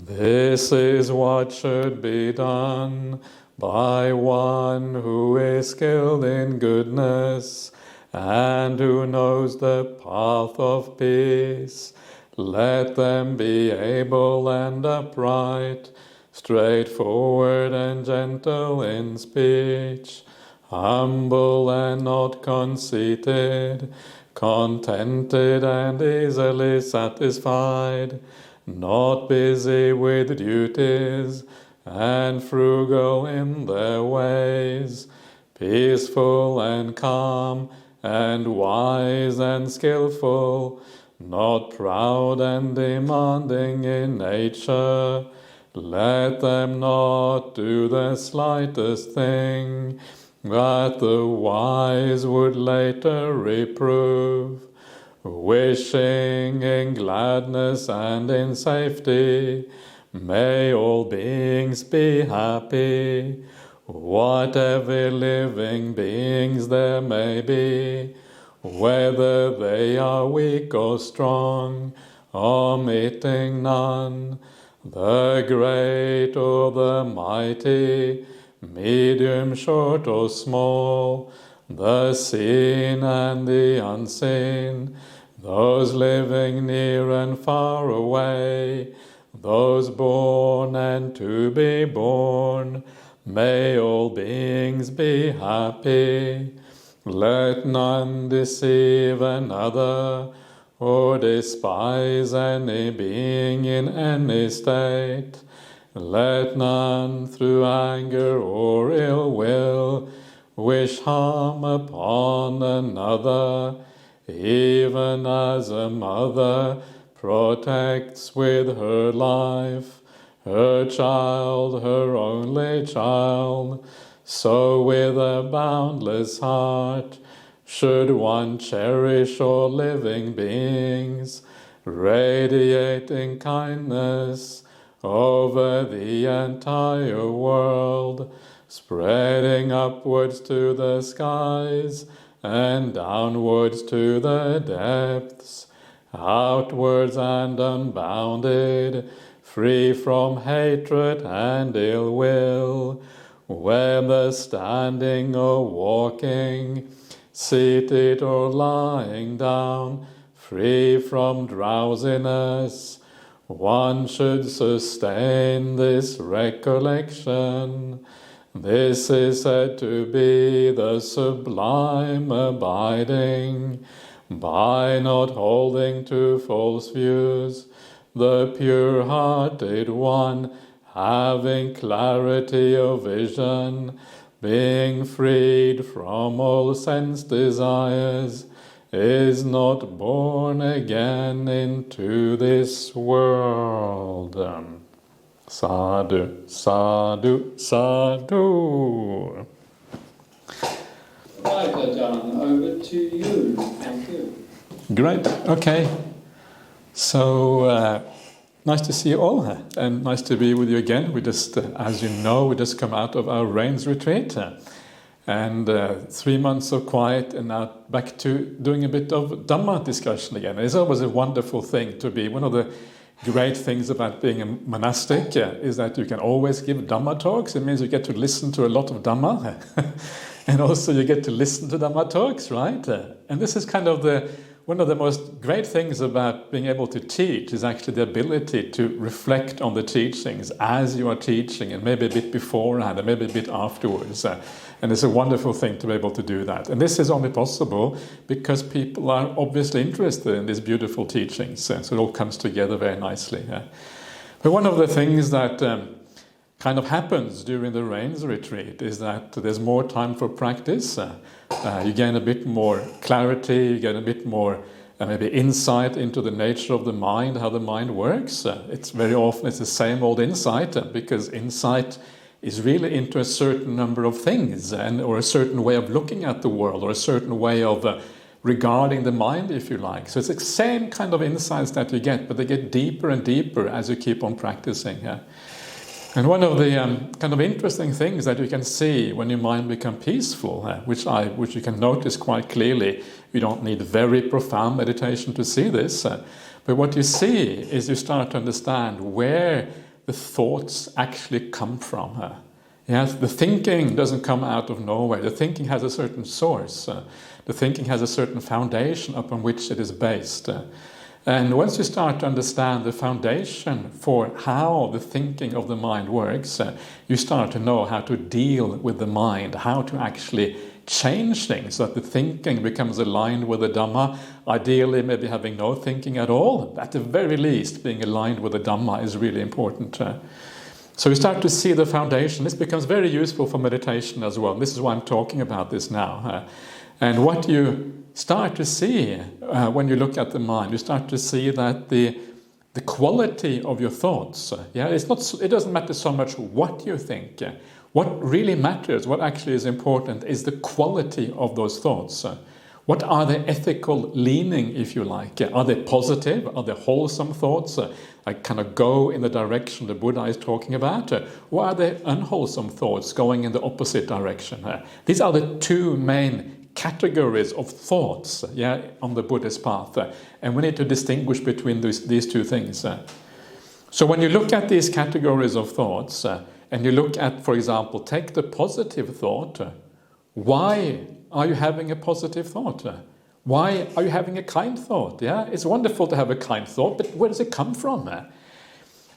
This is what should be done by one who is skilled in goodness and who knows the path of peace. Let them be able and upright, straightforward and gentle in speech, humble and not conceited, contented and easily satisfied, not busy with duties, and frugal in their ways, peaceful and calm, and wise and skillful, not proud and demanding in nature. Let them not do the slightest thing that the wise would later reprove, wishing in gladness and in safety. May all beings be happy, whatever living beings there may be, whether they are weak or strong, omitting none, the great or the mighty, medium, short or small, the seen and the unseen, those living near and far away, those born and to be born. May all beings be happy. Let none deceive another or despise any being in any state. Let none through anger or ill will wish harm upon another, even as a mother protects with her life her child, her only child. So with a boundless heart should one cherish all living beings, radiating kindness over the entire world, spreading upwards to the skies and downwards to the depths, outwards and unbounded, free from hatred and ill will, whether standing or walking, seated or lying down, free from drowsiness. One should sustain this recollection. This is said to be the sublime abiding, by not holding to false views, the pure-hearted one, having clarity of vision, being freed from all sense desires, is not born again into this world. Sadhu, sadhu, sadhu. Right, Ajahn, over to you. Thank you. Great, okay. So, nice to see you all, and nice to be with you again. We just, as you know, we just come out of our rains retreat, and 3 months of quiet, and now back to doing a bit of Dhamma discussion again. It's always a wonderful thing to be. One of the great things about being a monastic is that you can always give Dhamma talks. It means you get to listen to a lot of Dhamma, and also you get to listen to Dhamma talks, right? And this is kind of one of the most great things about being able to teach is actually the ability to reflect on the teachings as you are teaching, and maybe a bit beforehand and maybe a bit afterwards. And it's a wonderful thing to be able to do that. And this is only possible because people are obviously interested in these beautiful teachings. So it all comes together very nicely. But one of the things that kind of happens during the rains retreat is that there's more time for practice. You gain a bit more clarity, you get a bit more maybe insight into the nature of the mind, how the mind works. It's very often it's the same old insight, because insight is really into a certain number of things, or a certain way of looking at the world, or a certain way of regarding the mind, if you like. So it's the same kind of insights that you get, but they get deeper and deeper as you keep on practicing. And one of the kind of interesting things that you can see when your mind becomes peaceful, which you can notice quite clearly, you don't need very profound meditation to see this, but what you see is you start to understand where the thoughts actually come from. Yes, the thinking doesn't come out of nowhere. The thinking has a certain source. The thinking has a certain foundation upon which it is based. And once you start to understand the foundation for how the thinking of the mind works, you start to know how to deal with the mind, how to actually change things so that the thinking becomes aligned with the Dhamma. Ideally, maybe having no thinking at all. At the very least, being aligned with the Dhamma is really important. So we start to see the foundation. This becomes very useful for meditation as well. This is why I'm talking about this now. And what you start to see when you look at the mind, you start to see that the quality of your thoughts, it doesn't matter so much what you think. What really matters, what actually is important, is the quality of those thoughts. What are the ethical leaning, if you like? Are they positive? Are they wholesome thoughts? Like kind of go in the direction the Buddha is talking about? Or are they unwholesome thoughts going in the opposite direction? These are the two main categories of thoughts on the Buddhist path. And we need to distinguish between these two things. So when you look at these categories of thoughts, and you look at, for example, take the positive thought, why are you having a positive thought? Why are you having a kind thought? It's wonderful to have a kind thought, but where does it come from?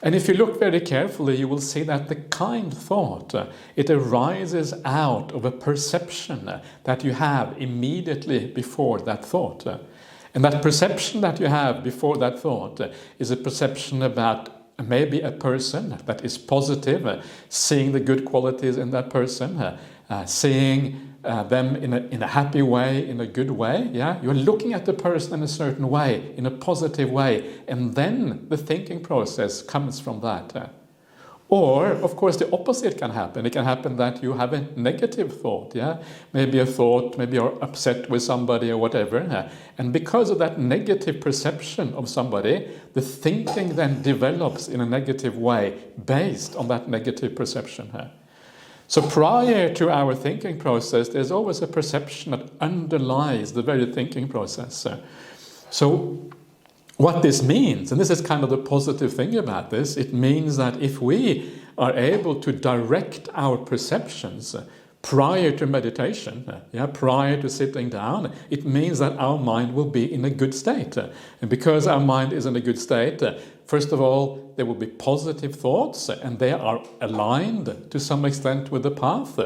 And if you look very carefully, you will see that the kind thought, it arises out of a perception that you have immediately before that thought. And that perception that you have before that thought is a perception about maybe a person that is positive, seeing the good qualities in that person, seeing them in a happy way, in a good way. You're looking at the person in a certain way, in a positive way, and then the thinking process comes from that. Or, of course, the opposite can happen. It can happen that you have a negative thought, maybe a thought, maybe you're upset with somebody or whatever, and because of that negative perception of somebody, the thinking then develops in a negative way based on that negative perception. So prior to our thinking process, there's always a perception that underlies the very thinking process. So what this means, and this is kind of the positive thing about this, it means that if we are able to direct our perceptions prior to meditation, prior to sitting down, it means that our mind will be in a good state. And because our mind is in a good state, first of all, there will be positive thoughts, and they are aligned to some extent with the path.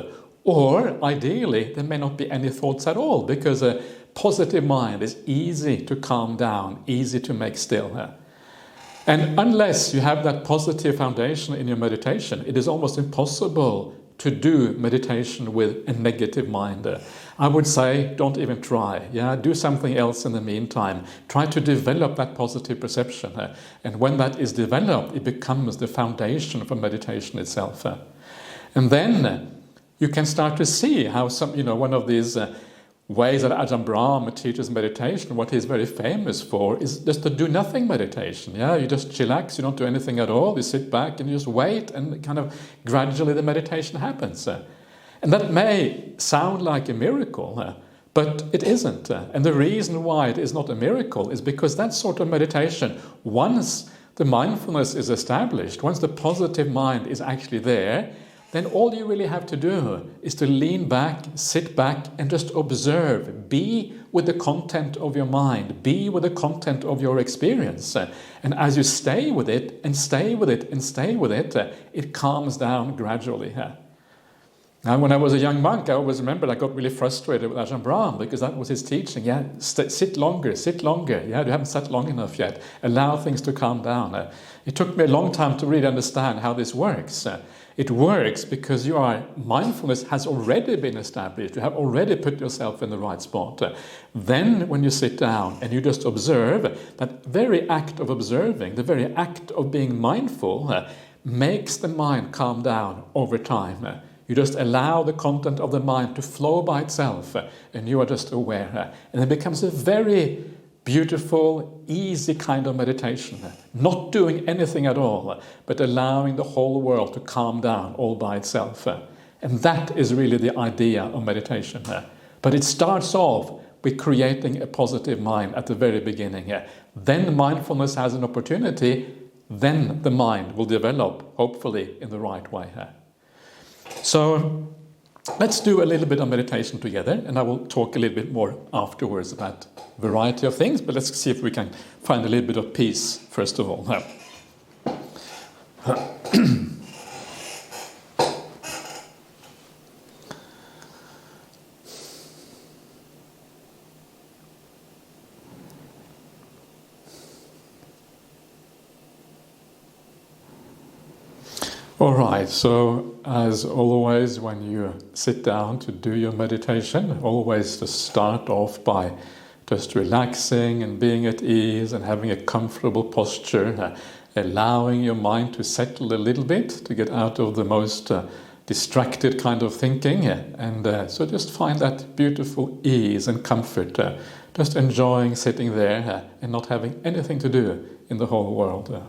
Or, ideally, there may not be any thoughts at all, because a positive mind is easy to calm down, easy to make still. And unless you have that positive foundation in your meditation, it is almost impossible to do meditation with a negative mind. I would say, don't even try. Do something else in the meantime. Try to develop that positive perception. And when that is developed, it becomes the foundation for meditation itself. And then you can start to see how one of these ways that Ajahn Brahmali teaches meditation, what he's very famous for, is just to do nothing meditation. You just chillax, you don't do anything at all, you sit back and you just wait, and kind of gradually the meditation happens. And that may sound like a miracle, but it isn't. And the reason why it is not a miracle is because that sort of meditation, once the mindfulness is established, once the positive mind is actually there, then all you really have to do is to lean back, sit back, and just observe. Be with the content of your mind. Be with the content of your experience. And as you stay with it, and stay with it, and stay with it, it calms down gradually. Now, when I was a young monk, I always remembered I got really frustrated with Ajahn Brahmali, because that was his teaching. Sit longer, sit longer. You haven't sat long enough yet. Allow things to calm down. It took me a long time to really understand how this works. It works because your mindfulness has already been established. You have already put yourself in the right spot. Then when you sit down and you just observe, that very act of observing, the very act of being mindful, makes the mind calm down over time. You just allow the content of the mind to flow by itself, and you are just aware. And it becomes a very beautiful, easy kind of meditation. Not doing anything at all, but allowing the whole world to calm down all by itself. And that is really the idea of meditation. But it starts off with creating a positive mind at the very beginning. Then mindfulness has an opportunity then the mind will develop, hopefully, in the right way. So let's do a little bit of meditation together, and I will talk a little bit more afterwards about a variety of things, but let's see if we can find a little bit of peace first of all. All right, so as always, when you sit down to do your meditation, always to start off by just relaxing and being at ease and having a comfortable posture, allowing your mind to settle a little bit, to get out of the most distracted kind of thinking. And so just find that beautiful ease and comfort, just enjoying sitting there and not having anything to do in the whole world.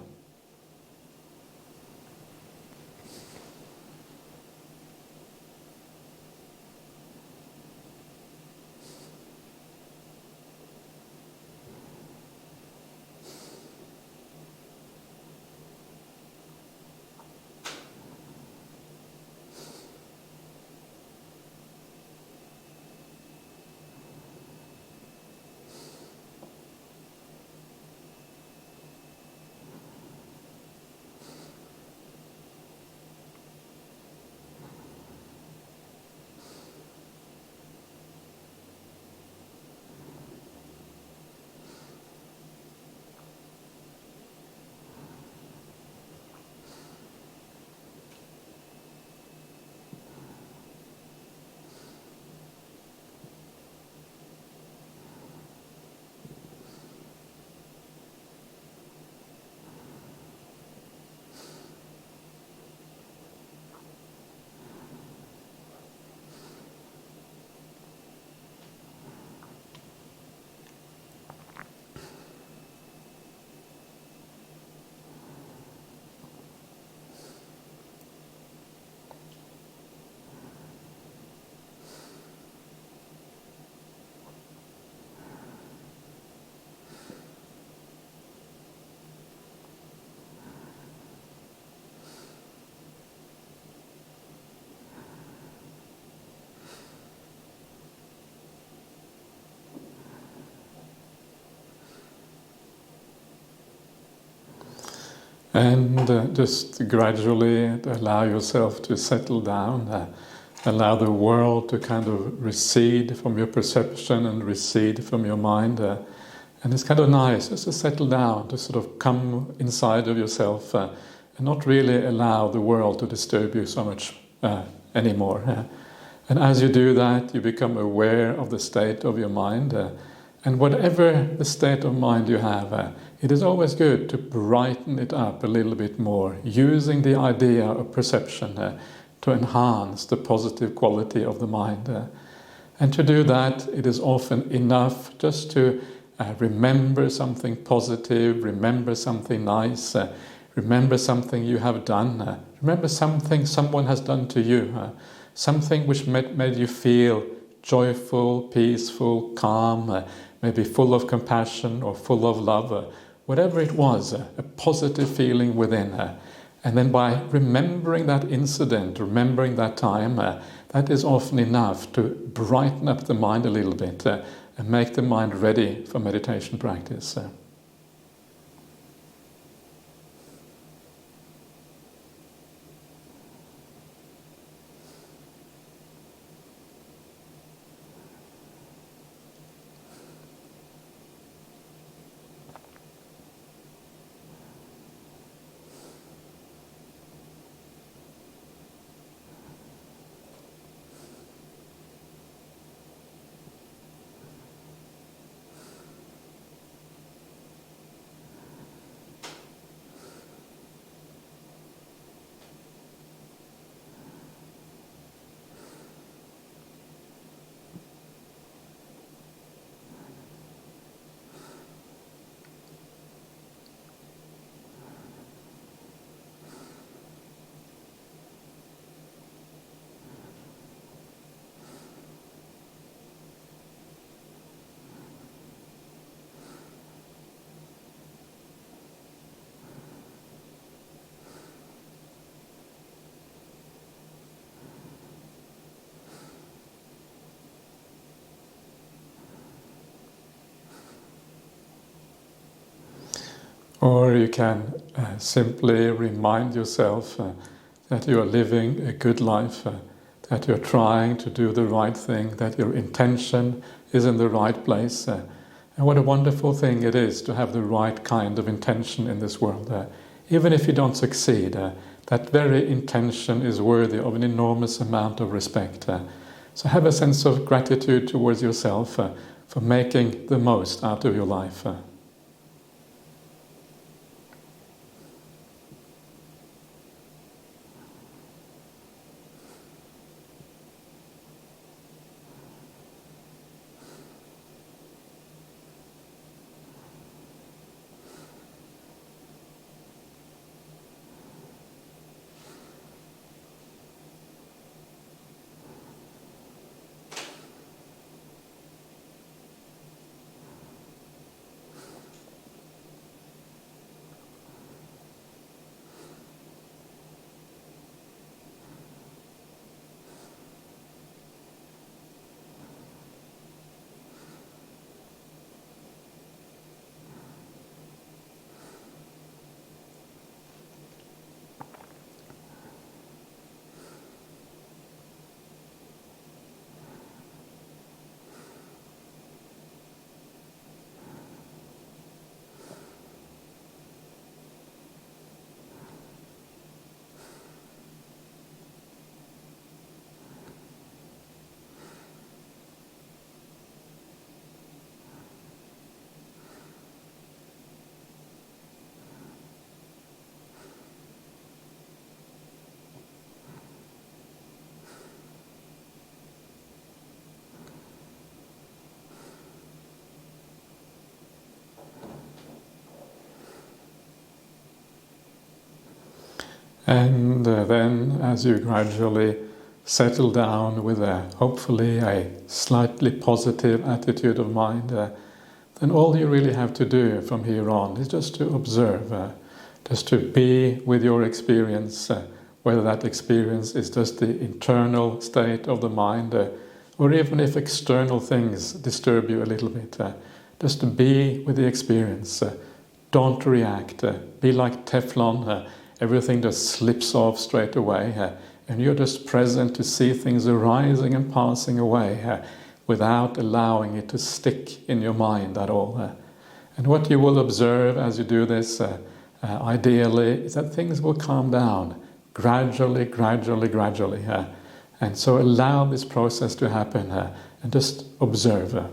And just gradually allow yourself to settle down, allow the world to kind of recede from your perception and recede from your mind. And it's kind of nice just to settle down, to sort of come inside of yourself and not really allow the world to disturb you so much anymore. And as you do that, you become aware of the state of your mind. And whatever the state of mind you have, it is always good to brighten it up a little bit more, using the idea of perception to enhance the positive quality of the mind. And to do that, it is often enough just to remember something positive, remember something nice, remember something you have done, remember something someone has done to you, something which made you feel joyful, peaceful, calm, maybe full of compassion or full of love, whatever it was, a positive feeling within her. And then by remembering that incident, remembering that time, that is often enough to brighten up the mind a little bit and make the mind ready for meditation practice. Or you can simply remind yourself that you are living a good life, that you're trying to do the right thing, that your intention is in the right place. And what a wonderful thing it is to have the right kind of intention in this world. Even if you don't succeed, that very intention is worthy of an enormous amount of respect. So have a sense of gratitude towards yourself for making the most out of your life. And then, as you gradually settle down with hopefully a slightly positive attitude of mind, then all you really have to do from here on is just to observe, just to be with your experience, whether that experience is just the internal state of the mind, or even if external things disturb you a little bit, just to be with the experience. Don't react. Be like Teflon. Everything just slips off straight away, and you're just present to see things arising and passing away without allowing it to stick in your mind at all. And what you will observe as you do this, ideally, is that things will calm down gradually. And so allow this process to happen and just observe.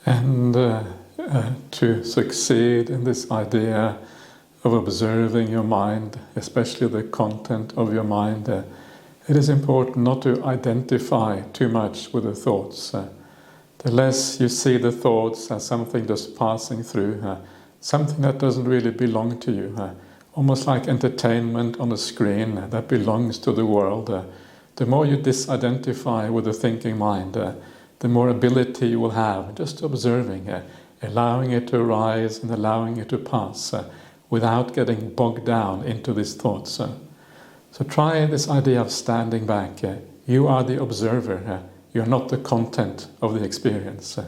And to succeed in this idea of observing your mind, especially the content of your mind, it is important not to identify too much with the thoughts. The less you see the thoughts as something just passing through, something that doesn't really belong to you, almost like entertainment on a screen that belongs to the world, the more you disidentify with the thinking mind, the more ability you will have just observing, allowing it to arise and allowing it to pass without getting bogged down into these thoughts. So try this idea of standing back. You are the observer. You're not the content of the experience.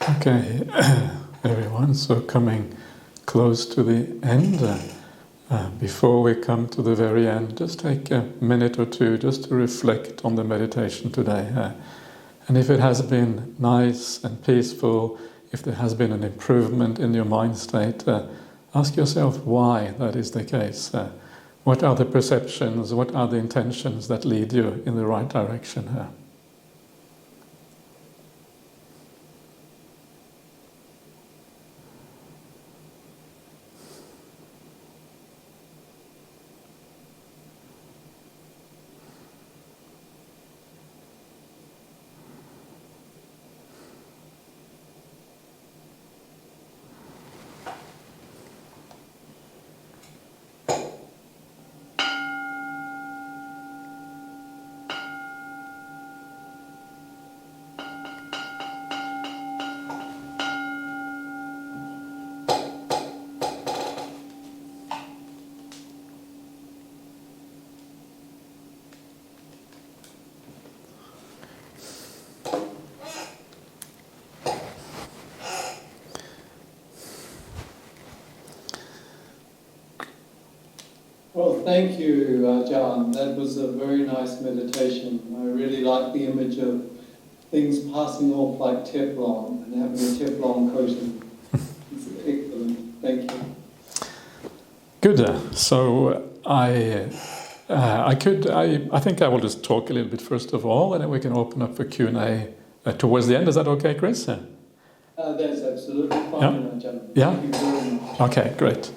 Okay, everyone, so coming close to the end. Before we come to the very end, just take a minute or two just to reflect on the meditation today. And if it has been nice and peaceful, if there has been an improvement in your mind state, ask yourself why that is the case. What are the perceptions, what are the intentions that lead you in the right direction here? Well, thank you, Ajahn. That was a very nice meditation. I really like the image of things passing off like Teflon and having a Teflon coating. It's excellent. Thank you. Good. So I think I will just talk a little bit first of all, and then we can open up for Q&A towards the end. Is that okay, Chris? That's absolutely fine, Ajahn. Yeah? Thank you very much. Okay, great.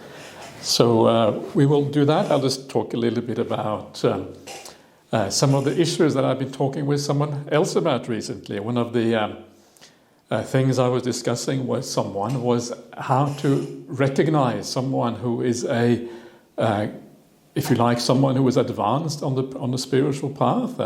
So we will do that. I'll just talk a little bit about some of the issues that I've been talking with someone else about recently. One of the things I was discussing with someone was how to recognize someone who is if you like, someone who is advanced on the spiritual path.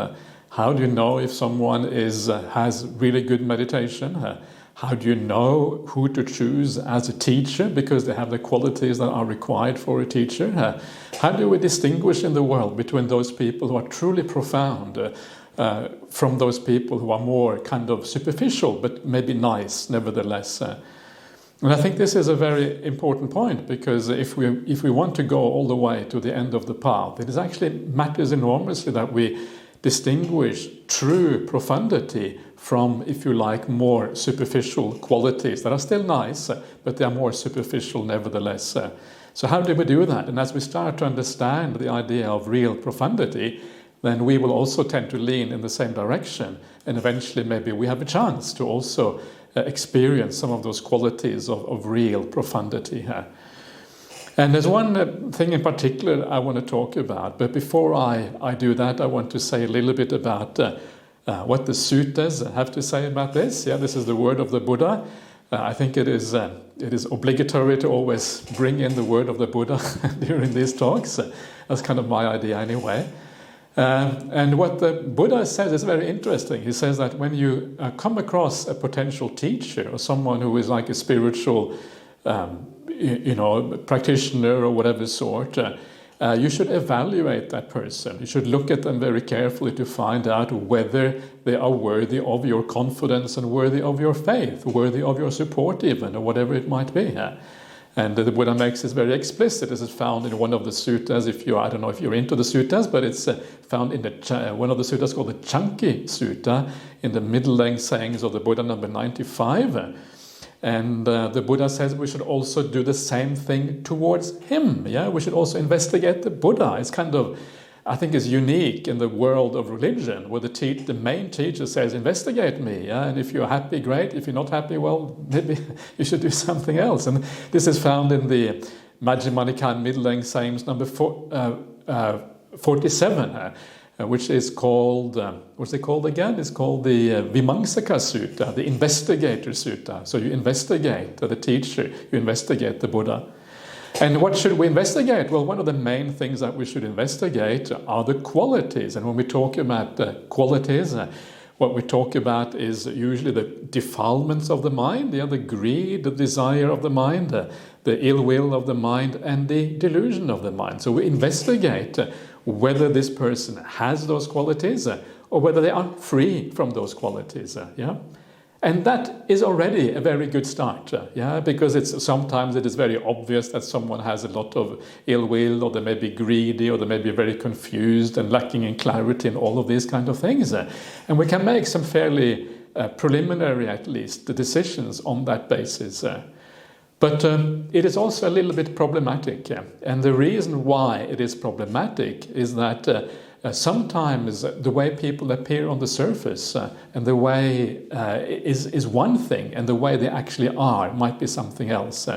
How do you know if someone has really good meditation? How do you know who to choose as a teacher because they have the qualities that are required for a teacher? How do we distinguish in the world between those people who are truly profound from those people who are more kind of superficial but maybe nice nevertheless? And I think this is a very important point, because if we want to go all the way to the end of the path, it actually matters enormously that we distinguish true profundity from, if you like, more superficial qualities that are still nice, but they are more superficial nevertheless. So how do we do that? And as we start to understand the idea of real profundity, then we will also tend to lean in the same direction, and eventually maybe we have a chance to also experience some of those qualities of real profundity here. And there's one thing in particular I want to talk about, but before I do that, I want to say a little bit about what the suttas have to say about this. Yeah, this is the word of the Buddha. I think it is obligatory to always bring in the word of the Buddha during these talks. That's kind of my idea anyway. And what the Buddha says is very interesting. He says that when you come across a potential teacher or someone who is like a spiritual practitioner or whatever sort, you should evaluate that person. You should look at them very carefully to find out whether they are worthy of your confidence and worthy of your faith, worthy of your support even, or whatever it might be. And the Buddha makes this very explicit. This is found in one of the suttas. I don't know if you're into the suttas, but it's found in one of the suttas called the Chanki Sutta, in the middle-length sayings of the Buddha, number 95. And the Buddha says we should also do the same thing towards him. Yeah, we should also investigate the Buddha. It's kind of, I think, is unique in the world of religion, where the main teacher says, investigate me. Yeah, and if you're happy, great. If you're not happy, well, maybe you should do something else. And this is found in the Majjhima Nikaya middle-length sayings number 47. Which is called, what's it called again? It's called the Vimangsaka Sutta, the Investigator Sutta. So you investigate the teacher, you investigate the Buddha. And what should we investigate? Well, one of the main things that we should investigate are the qualities. And when we talk about qualities, what we talk about is usually the defilements of the mind, the greed, the desire of the mind, the ill will of the mind, and the delusion of the mind. So we investigate whether this person has those qualities or whether they are free from those qualities. And that is already a very good start, because sometimes it is very obvious that someone has a lot of ill will, or they may be greedy, or they may be very confused and lacking in clarity and all of these kind of things. And we can make some fairly preliminary, at least, the decisions on that basis. But it is also a little bit problematic. And the reason why it is problematic is that sometimes the way people appear on the surface and the way is one thing, and the way they actually are might be something else.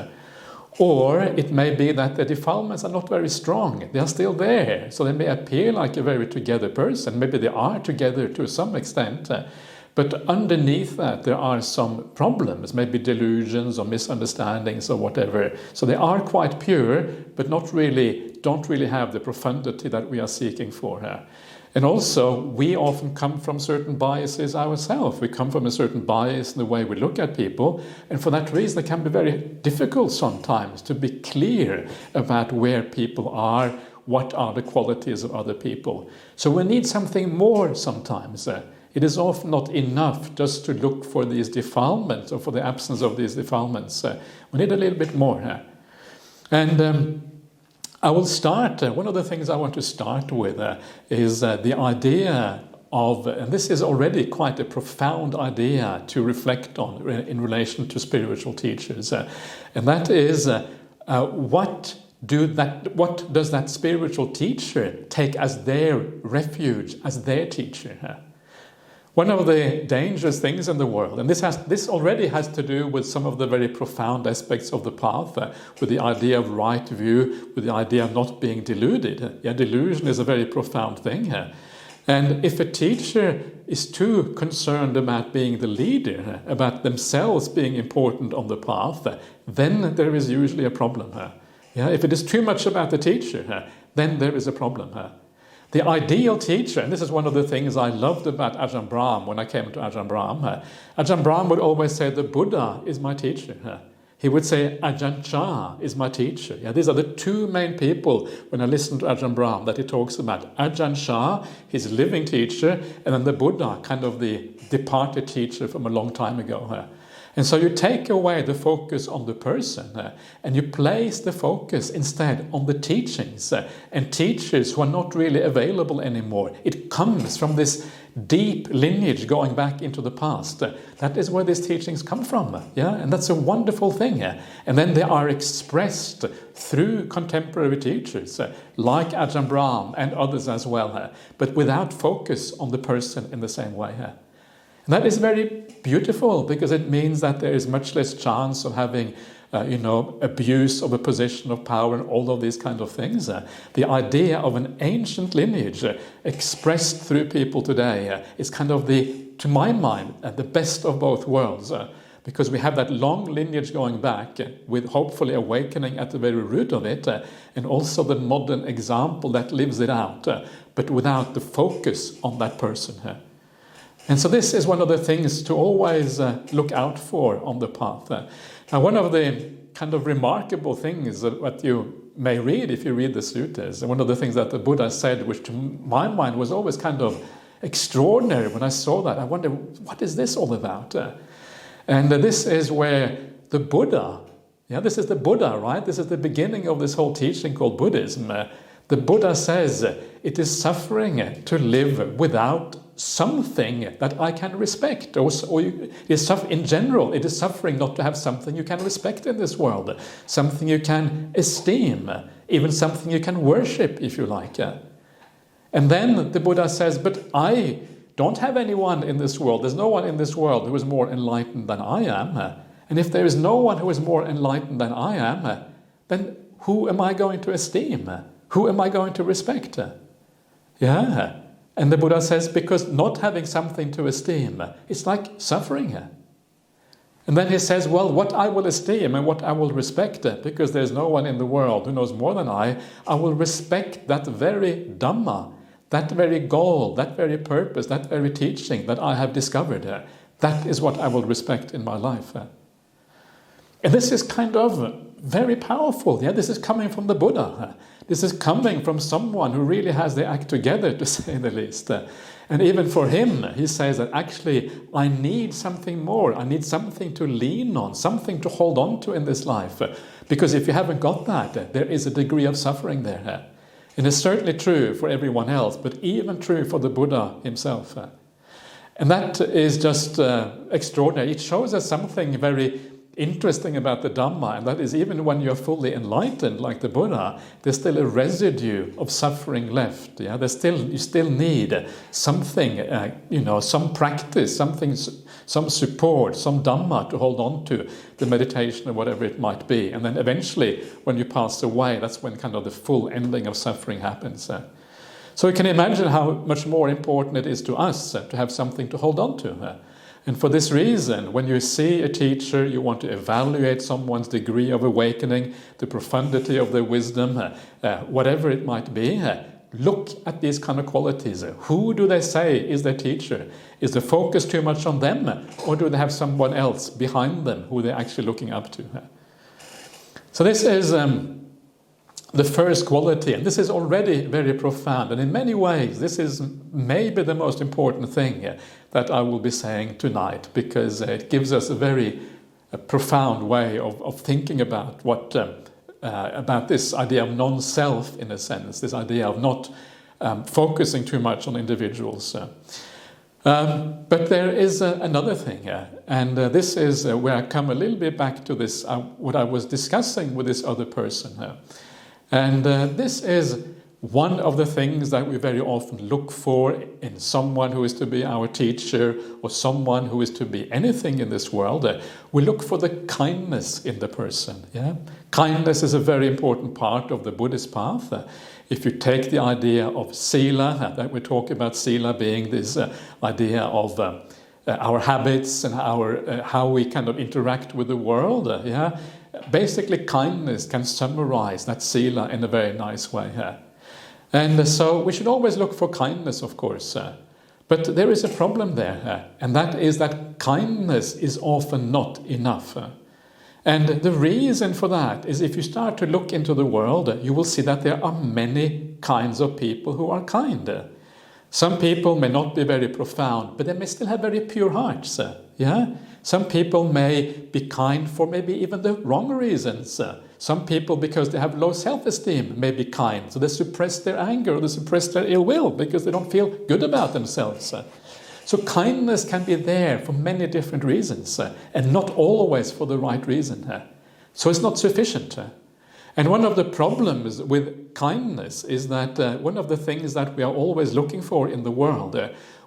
Or it may be that the defilements are not very strong. They are still there. So they may appear like a very together person. Maybe they are together to some extent. But underneath that, there are some problems, maybe delusions or misunderstandings or whatever. So they are quite pure, but don't really have the profundity that we are seeking for here. And also, we often come from certain biases ourselves. We come from a certain bias in the way we look at people. And for that reason, it can be very difficult sometimes to be clear about where people are, what are the qualities of other people. So we need something more sometimes. It is often not enough just to look for these defilements or for the absence of these defilements. We need a little bit more. And I will start, one of the things I want to start with is the idea of, and this is already quite a profound idea to reflect on in relation to spiritual teachers. And that is, what does that spiritual teacher take as their refuge, as their teacher? One of the dangerous things in the world, and this already has to do with some of the very profound aspects of the path, with the idea of right view, with the idea of not being deluded. Delusion is a very profound thing here. And if a teacher is too concerned about being the leader, about themselves being important on the path, then there is usually a problem here. If it is too much about the teacher, then there is a problem here. The ideal teacher, and this is one of the things I loved about Ajahn Brahm when I came to Ajahn Brahm. Ajahn Brahm would always say, the Buddha is my teacher. He would say, Ajahn Chah is my teacher. These are the two main people, when I listen to Ajahn Brahm, that he talks about. Ajahn Chah, his living teacher, and then the Buddha, kind of the departed teacher from a long time ago. And so you take away the focus on the person and you place the focus instead on the teachings and teachers who are not really available anymore. It comes from this deep lineage going back into the past. That is where these teachings come from. And that's a wonderful thing. And then they are expressed through contemporary teachers like Ajahn Brahm and others as well, but without focus on the person in the same way. And that is very beautiful, because it means that there is much less chance of having, abuse of a position of power and all of these kind of things. The idea of an ancient lineage expressed through people today is kind of to my mind, the best of both worlds. Because we have that long lineage going back with hopefully awakening at the very root of it, and also the modern example that lives it out, but without the focus on that person. And so this is one of the things to always look out for on the path. Now, one of the kind of remarkable things that you may read if you read the suttas, and one of the things that the Buddha said, which to my mind was always kind of extraordinary when I saw that, I wonder, what is this all about? And this is where the Buddha, this is the Buddha, right? This is the beginning of this whole teaching called Buddhism. The Buddha says, it is suffering to live without something that I can respect. In general, it is suffering not to have something you can respect in this world, something you can esteem, even something you can worship, if you like. And then the Buddha says, but I don't have anyone in this world. There's no one in this world who is more enlightened than I am. And if there is no one who is more enlightened than I am, then who am I going to esteem? Who am I going to respect? And the Buddha says, because not having something to esteem, it's like suffering. And then he says, well, what I will esteem and what I will respect, because there's no one in the world who knows more than I will respect that very Dhamma, that very goal, that very purpose, that very teaching that I have discovered. That is what I will respect in my life. And this is kind of very powerful. This is coming from the Buddha. This is coming from someone who really has their act together, to say the least. And even for him, he says that actually, I need something more. I need something to lean on, something to hold on to in this life. Because if you haven't got that, there is a degree of suffering there. And it's certainly true for everyone else, but even true for the Buddha himself. And that is just extraordinary. It shows us something very interesting about the Dhamma, and that is even when you're fully enlightened, like the Buddha, there's still a residue of suffering left. Yeah, you still need something, some practice, some support, some Dhamma to hold on to, the meditation or whatever it might be. And then eventually, when you pass away, that's when kind of the full ending of suffering happens. So you can imagine how much more important it is to us to have something to hold on to. And for this reason, when you see a teacher, you want to evaluate someone's degree of awakening, the profundity of their wisdom, whatever it might be. Look at these kind of qualities. Who do they say is their teacher? Is the focus too much on them, or do they have someone else behind them who they're actually looking up to? So this is the first quality, and this is already very profound. And in many ways, this is maybe the most important thing that I will be saying tonight, because it gives us a very profound way of thinking about about this idea of non-self, in a sense, this idea of not focusing too much on individuals. But there is another thing, and this is where I come a little bit back to this, what I was discussing with this other person. And this is one of the things that we very often look for in someone who is to be our teacher, or someone who is to be anything in this world. We look for the kindness in the person. Yeah? Kindness is a very important part of the Buddhist path. If you take the idea of sila, that we talk about sila being this idea of our habits and how we kind of interact with the world, basically kindness can summarize that sila in a very nice way. And so we should always look for kindness, of course. But there is a problem there, and that is that kindness is often not enough. And the reason for that is, if you start to look into the world, you will see that there are many kinds of people who are kind. Some people may not be very profound, but they may still have very pure hearts. Some people may be kind for maybe even the wrong reasons. Some people, because they have low self-esteem, may be kind. So they suppress their anger, or they suppress their ill will because they don't feel good about themselves. So kindness can be there for many different reasons, and not always for the right reason. So it's not sufficient. And one of the problems with kindness is that one of the things that we are always looking for in the world,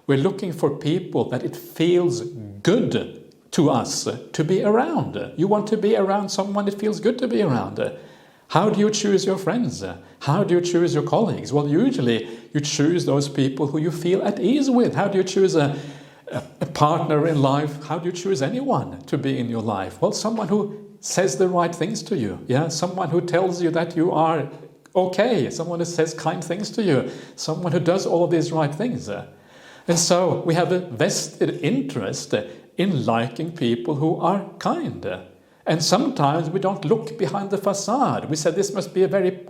we're looking for people that it feels good to us to be around. You want to be around someone it feels good to be around. How do you choose your friends? How do you choose your colleagues? Well, usually you choose those people who you feel at ease with. How do you choose a partner in life? How do you choose anyone to be in your life? Well, someone who says the right things to you. Someone who tells you that you are okay. Someone who says kind things to you. Someone who does all of these right things. And so we have a vested interest in liking people who are kind. And sometimes we don't look behind the facade. We say this must be a very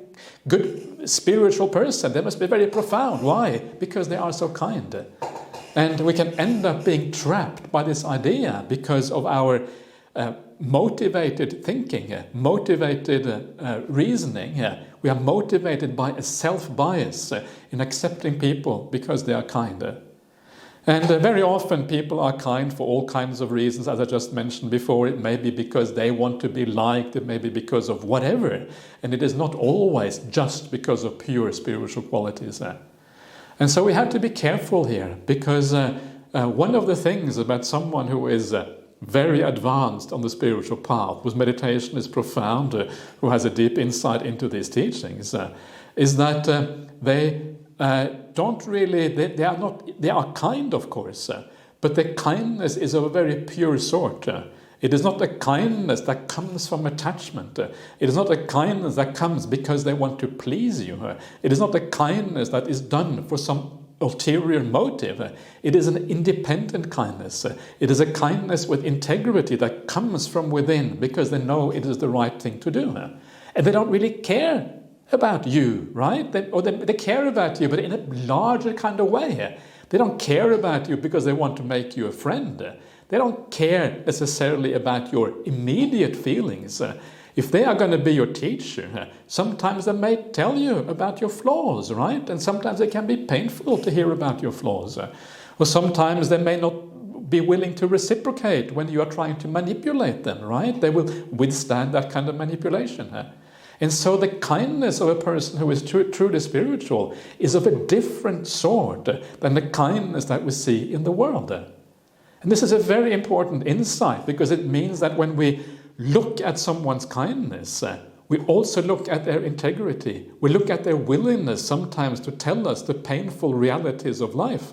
good spiritual person. They must be very profound. Why? Because they are so kind. And we can end up being trapped by this idea because of our motivated thinking, motivated reasoning. We are motivated by a self-bias in accepting people because they are kind. And very often people are kind for all kinds of reasons, as I just mentioned before. It may be because they want to be liked, it may be because of whatever. And it is not always just because of pure spiritual qualities. And so we have to be careful here, because one of the things about someone who is very advanced on the spiritual path, whose meditation is profound, who has a deep insight into these teachings, is that they don't really, they are kind, of course, but the kindness is of a very pure sort. It is not a kindness that comes from attachment. It is not a kindness that comes because they want to please you. It is not a kindness that is done for some ulterior motive. It is an independent kindness. It is a kindness with integrity that comes from within because they know it is the right thing to do. And they don't really care about you, right? They care about you, but in a larger kind of way. They don't care about you because they want to make you a friend. They don't care necessarily about your immediate feelings. If they are going to be your teacher, sometimes they may tell you about your flaws, right? And sometimes it can be painful to hear about your flaws. Or sometimes they may not be willing to reciprocate when you are trying to manipulate them, right? They will withstand that kind of manipulation. And so the kindness of a person who is truly spiritual is of a different sort than the kindness that we see in the world. And this is a very important insight, because it means that when we look at someone's kindness, we also look at their integrity. We look at their willingness sometimes to tell us the painful realities of life.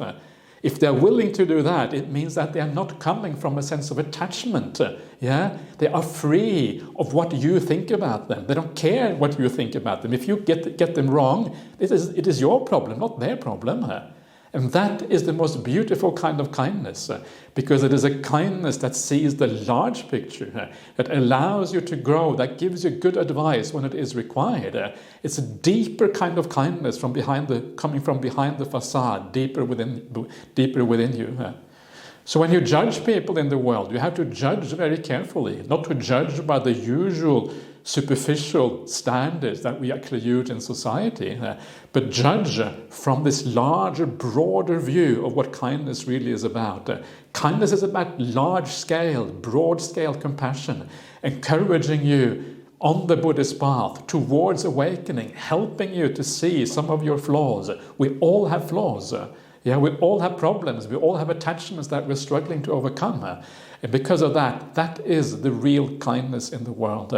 If they're willing to do that, it means that they are not coming from a sense of attachment. Yeah, they are free of what you think about them. They don't care what you think about them. If you get them wrong, it is your problem, not their problem. And that is the most beautiful kind of kindness, because it is a kindness that sees the large picture, that allows you to grow, that gives you good advice when it is required. It's a deeper kind of kindness coming from behind the facade, deeper within you. So when you judge people in the world, you have to judge very carefully, not to judge by the usual superficial standards that we actually use in society, but judge from this larger, broader view of what kindness really is about. Kindness is about large-scale, broad-scale compassion, encouraging you on the Buddhist path towards awakening, helping you to see some of your flaws. We all have flaws. Yeah, we all have problems. We all have attachments that we're struggling to overcome. And because of that, that is the real kindness in the world.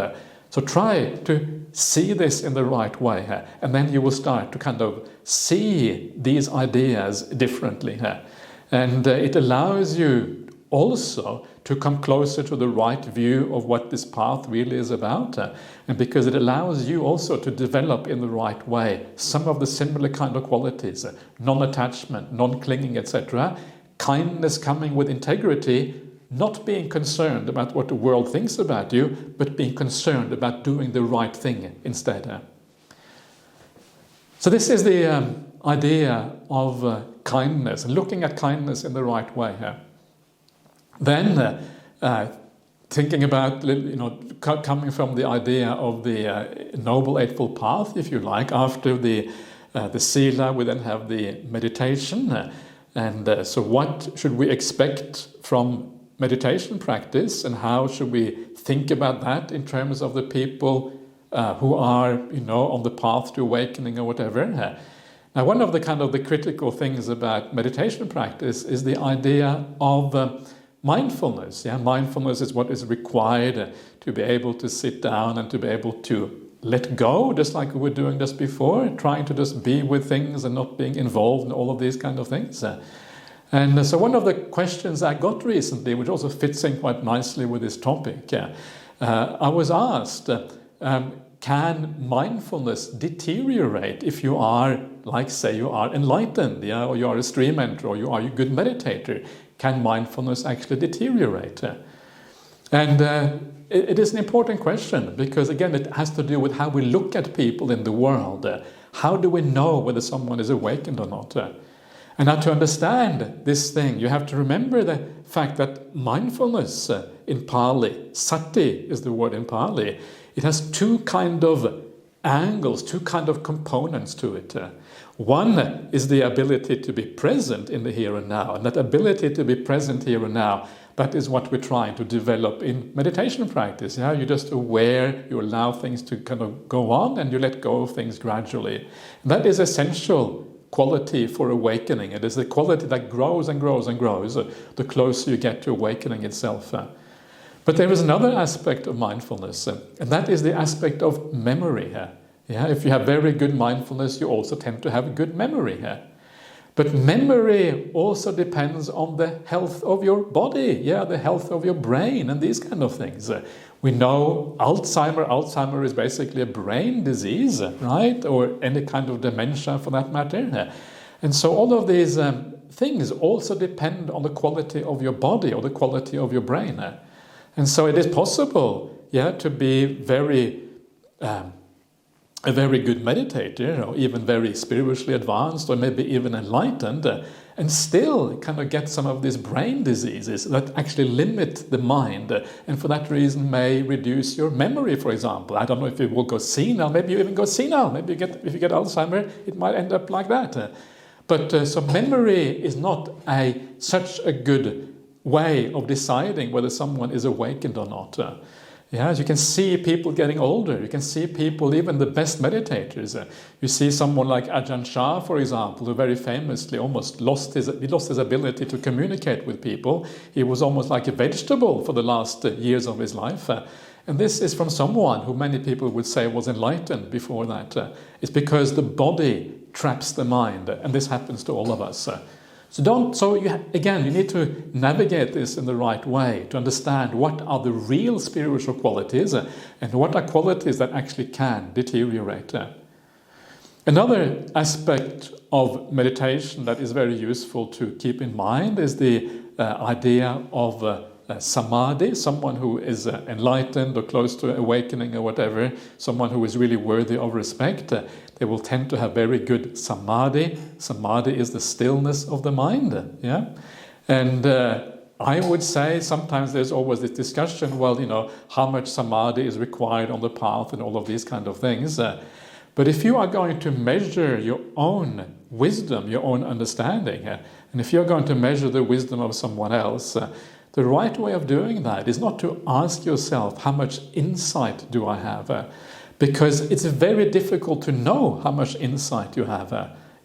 So try to see this in the right way, and then you will start to kind of see these ideas differently. And it allows you also to come closer to the right view of what this path really is about, and because it allows you also to develop in the right way some of the similar kind of qualities, non-attachment, non-clinging, etc., kindness coming with integrity, not being concerned about what the world thinks about you, but being concerned about doing the right thing instead. So this is the idea of kindness, looking at kindness in the right way. Then thinking about, coming from the idea of the Noble Eightfold Path, if you like, after the Sila, we then have the meditation. And so what should we expect from meditation practice, and how should we think about that in terms of the people who are, on the path to awakening or whatever? Now, one of the critical things about meditation practice is the idea of mindfulness. Yeah, mindfulness is what is required to be able to sit down and to be able to let go, just like we were doing just before, trying to just be with things and not being involved in all of these kind of things. And so one of the questions I got recently, which also fits in quite nicely with this topic, I was asked, can mindfulness deteriorate if you are, like say you are enlightened, or you are a stream enterer, or you are a good meditator? Can mindfulness actually deteriorate? And it is an important question, because again it has to do with how we look at people in the world. How do we know whether someone is awakened or not? And now to understand this thing, you have to remember the fact that mindfulness in Pali, sati is the word in Pali, it has two kind of angles, two kind of components to it. One is the ability to be present in the here and now. And that ability to be present here and now, that is what we're trying to develop in meditation practice. Yeah? You're just aware, you allow things to kind of go on, and you let go of things gradually. And that is essential quality for awakening. It is the quality that grows and grows and grows the closer you get to awakening itself. But there is another aspect of mindfulness, and that is the aspect of memory. Yeah, if you have very good mindfulness, you also tend to have good memory. But memory also depends on the health of your body, the health of your brain and these kind of things. We know Alzheimer is basically a brain disease, right? Or any kind of dementia for that matter. And so all of these things also depend on the quality of your body or the quality of your brain. And so it is possible, to be very a very good meditator, or even very spiritually advanced, or maybe even enlightened, and still kind of get some of these brain diseases that actually limit the mind, and for that reason may reduce your memory, for example. I don't know if you will go senile, maybe you even go senile, maybe if you get Alzheimer, it might end up like that. So memory is not such a good way of deciding whether someone is awakened or not. You can see people getting older. You can see people, even the best meditators. You see someone like Ajahn Chah, for example, who very famously almost lost his ability to communicate with people. He was almost like a vegetable for the last years of his life. And this is from someone who many people would say was enlightened before that. It's because the body traps the mind, and this happens to all of us. You need to navigate this in the right way to understand what are the real spiritual qualities and what are qualities that actually can deteriorate. Another aspect of meditation that is very useful to keep in mind is the idea of samadhi, someone who is enlightened or close to awakening or whatever, someone who is really worthy of respect. They will tend to have very good samadhi. Samadhi is the stillness of the mind. And I would say sometimes there's always this discussion, how much samadhi is required on the path and all of these kind of things. But if you are going to measure your own wisdom, your own understanding, and if you're going to measure the wisdom of someone else, the right way of doing that is not to ask yourself, how much insight do I have? Because it's very difficult to know how much insight you have.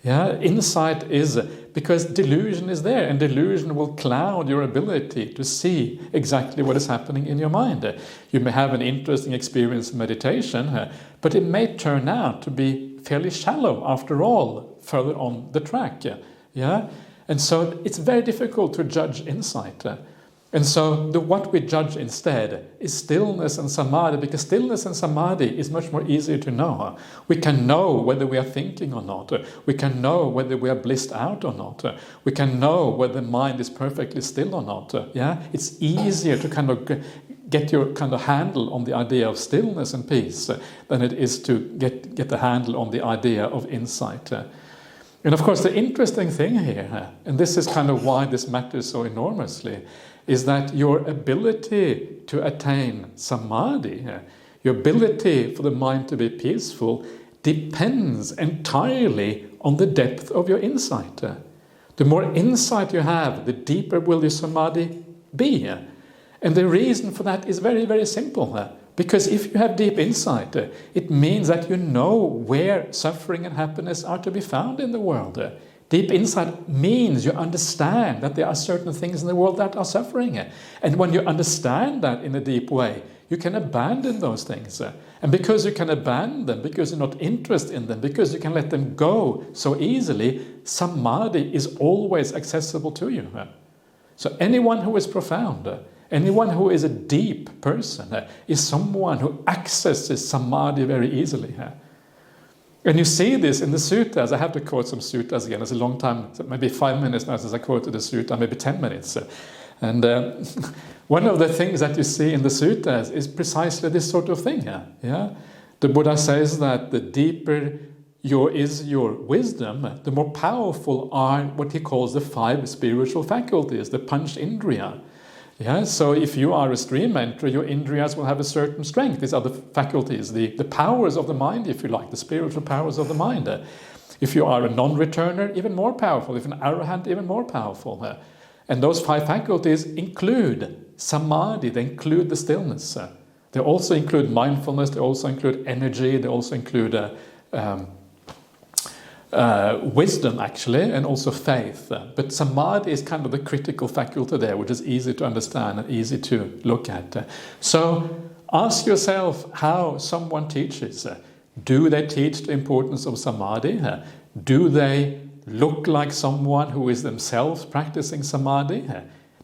Insight is because delusion is there, and delusion will cloud your ability to see exactly what is happening in your mind. You may have an interesting experience in meditation, but it may turn out to be fairly shallow after all, further on the track. And so it's very difficult to judge insight. And so what we judge instead is stillness and samadhi, because stillness and samadhi is much more easier to know. We can know whether we are thinking or not. We can know whether we are blissed out or not. We can know whether the mind is perfectly still or not. It's easier to kind of get your kind of handle on the idea of stillness and peace than it is to get the handle on the idea of insight. And of course, the interesting thing here, and this is kind of why this matters so enormously, is that your ability to attain samadhi, your ability for the mind to be peaceful, depends entirely on the depth of your insight. The more insight you have, the deeper will your samadhi be. And the reason for that is very, very simple. Because if you have deep insight, it means that you know where suffering and happiness are to be found in the world. Deep insight means you understand that there are certain things in the world that are suffering. And when you understand that in a deep way, you can abandon those things. And because you can abandon them, because you're not interested in them, because you can let them go so easily, samadhi is always accessible to you. So anyone who is profound, anyone who is a deep person, is someone who accesses samadhi very easily. And you see this in the suttas. I have to quote some suttas again. It's a long time, maybe 5 minutes now since I quoted the sutta, maybe 10 minutes. And one of the things that you see in the suttas is precisely this sort of thing. The Buddha says that the deeper your wisdom, the more powerful are what he calls the 5 spiritual faculties, the panch indriya. So if you are a stream enterer, your indriyas will have a certain strength. These are the faculties, the powers of the mind, if you like, the spiritual powers of the mind. If you are a non-returner, even more powerful. If an arahant, even more powerful. And those 5 faculties include samadhi, they include the stillness. They also include mindfulness, they also include energy, they also include wisdom, actually, and also faith. But samadhi is kind of the critical faculty there, which is easy to understand and easy to look at. So ask yourself how someone teaches. Do they teach the importance of samadhi? Do they look like someone who is themselves practicing samadhi?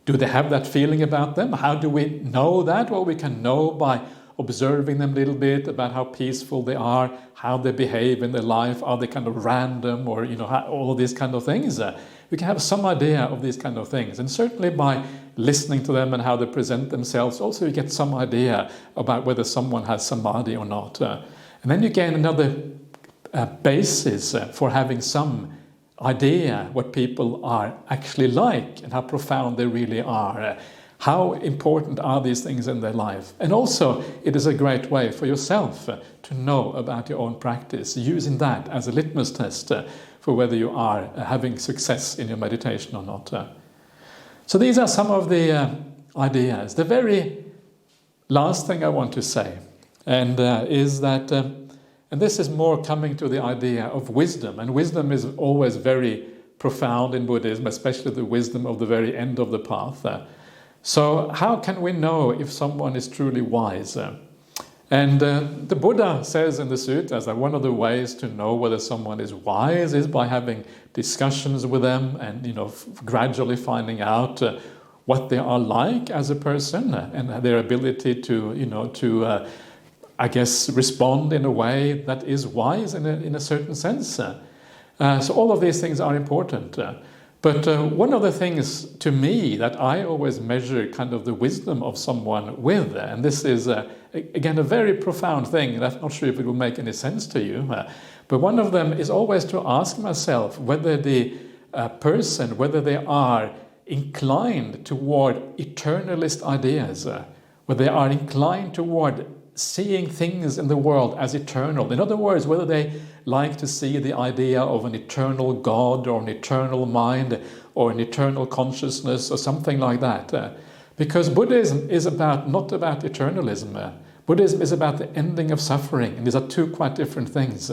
Do they have that feeling about them? How do we know that? Well, we can know by observing them a little bit about how peaceful they are, how they behave in their life, are they kind of random, or all of these kind of things. We can have some idea of these kind of things, and certainly by listening to them and how they present themselves, also you get some idea about whether someone has samadhi or not. And And then you gain another basis for having some idea what people are actually like and how profound they really are. How important are these things in their life? And also, it is a great way for yourself to know about your own practice, using that as a litmus test for whether you are having success in your meditation or not. So these are some of the ideas. The very last thing I want to say and is that, and this is more coming to the idea of wisdom, and wisdom is always very profound in Buddhism, especially the wisdom of the very end of the path. So how can we know if someone is truly wise? And the Buddha says in the sutras that one of the ways to know whether someone is wise is by having discussions with them and, gradually finding out what they are like as a person and their ability to respond in a way that is wise in a certain sense. So all of these things are important. But one of the things to me that I always measure kind of the wisdom of someone with, and this is again a very profound thing, and I'm not sure if it will make any sense to you, but one of them is always to ask myself whether the person, whether they are inclined toward eternalist ideas, whether they are inclined toward seeing things in the world as eternal. In other words, whether they like to see the idea of an eternal God or an eternal mind or an eternal consciousness or something like that. Because Buddhism is not about eternalism. Buddhism is about the ending of suffering, and these are two quite different things.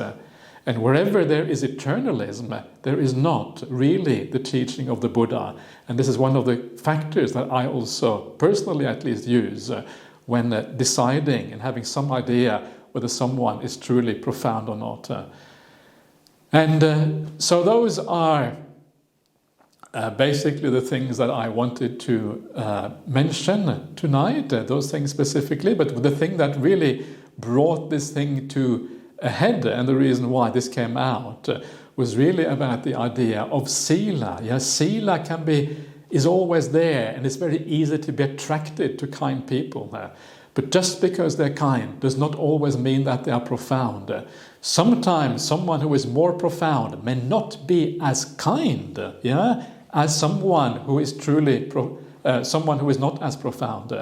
And wherever there is eternalism, there is not really the teaching of the Buddha. And this is one of the factors that I also, personally at least, use when deciding and having some idea whether someone is truly profound or not. So those are basically the things that I wanted to mention tonight, those things specifically, but the thing that really brought this thing to a head, and the reason why this came out, was really about the idea of sila. Yeah, sila is always there, and it's very easy to be attracted to kind people. But just because they're kind does not always mean that they are profound. Sometimes someone who is more profound may not be as kind, as someone who is truly someone who is not as profound.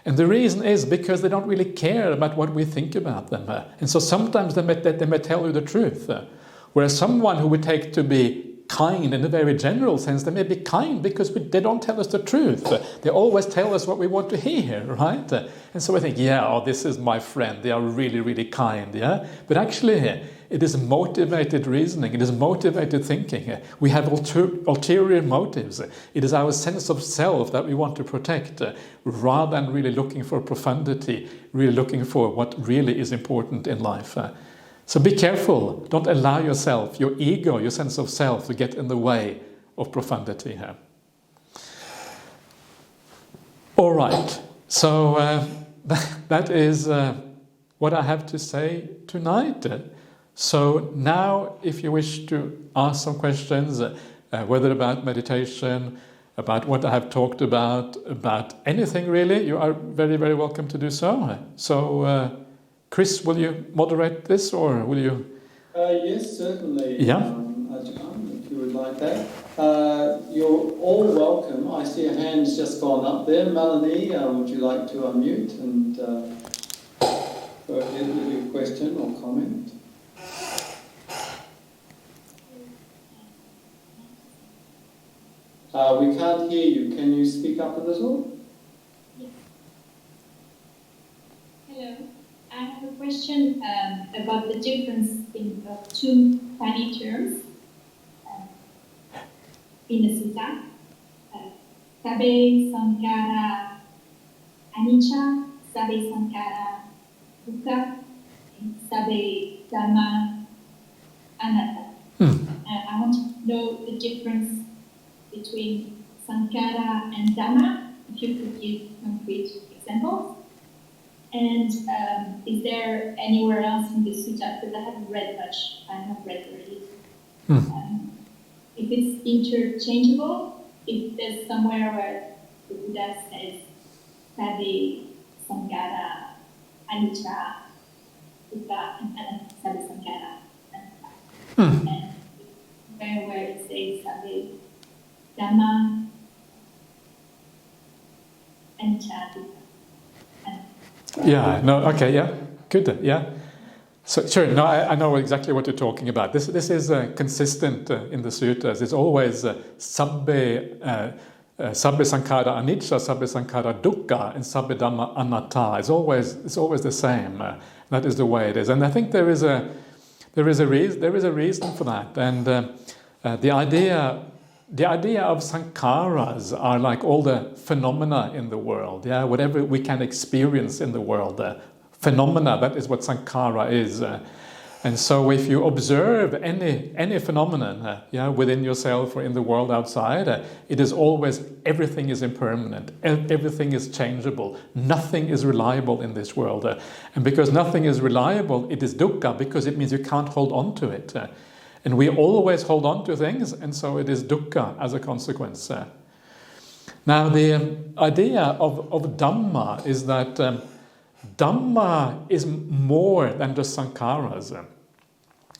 And the reason is because they don't really care about what we think about them. And so sometimes they may tell you the truth. Whereas someone who we take to be kind in a very general sense, they may be kind because they don't tell us the truth. They always tell us what we want to hear, right? And so we think, this is my friend. They are really, really kind, But actually, it is motivated reasoning. It is motivated thinking. We have ulterior motives. It is our sense of self that we want to protect, rather than really looking for profundity, really looking for what really is important in life. So be careful. Don't allow yourself, your ego, your sense of self, to get in the way of profundity here. All right. So that is what I have to say tonight. So now, if you wish to ask some questions, whether about meditation, about what I have talked about anything really, you are very, very welcome to do so. So, Chris, will you moderate this, or will you? Yes, certainly. Yeah. Ajahn, if you would like that. You're all welcome. I see a hand's just gone up there. Melanie, would you like to unmute and go ahead with your question or comment? We can't hear you. Can you speak up a little? Yes. Hello. I have a question about the difference in two tiny terms in the sutta. Sabe sankhara anicca, sabe sankhara dukkha, and sabe dhamma anatta. I want to know the difference between sankhara and dhamma, if you could give concrete examples. And is there anywhere else in the sutta, because I haven't read much, I have read already, if it's interchangeable, if there's somewhere where the Buddha says sabe sankhara anicca dukkha, and anatta, sabbe sankhara. Hmm. And where it says sabbe Dhamma, anicca, dukkha. Yeah, no, okay, yeah, good, yeah. So, sure, no, I know exactly what you're talking about. This is consistent in the sutras. It's always sabbe sankhara anicca, sabbe sankhara dukkha, and sabbe dhamma anatta. It's always the same. That is the way it is, and I think there is a reason for that. And the idea of sankharas are like all the phenomena in the world. Yeah, whatever we can experience in the world. Phenomena, that is what sankhara is. And so if you observe any phenomenon within yourself or in the world outside, it is always, everything is impermanent, everything is changeable, nothing is reliable in this world. And because nothing is reliable, it is dukkha, because it means you can't hold on to it. And we always hold on to things, and so it is dukkha as a consequence. Now the idea of Dhamma is that Dhamma is more than just sankharas.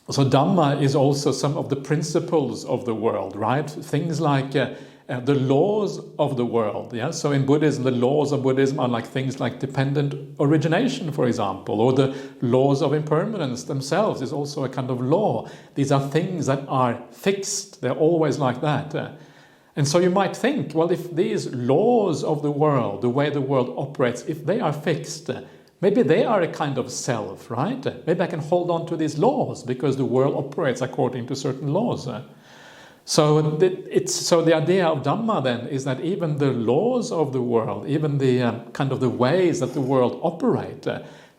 So Dhamma is also some of the principles of the world, right? Things like the laws of the world. Yeah. So in Buddhism, the laws of Buddhism are like things like dependent origination, for example, or the laws of impermanence themselves is also a kind of law. These are things that are fixed. They're always like that. And so you might think, well, if these laws of the world, the way the world operates, if they are fixed, maybe they are a kind of self, right? Maybe I can hold on to these laws because the world operates according to certain laws. So the idea of Dhamma then is that even the laws of the world, even the kind of the ways that the world operate,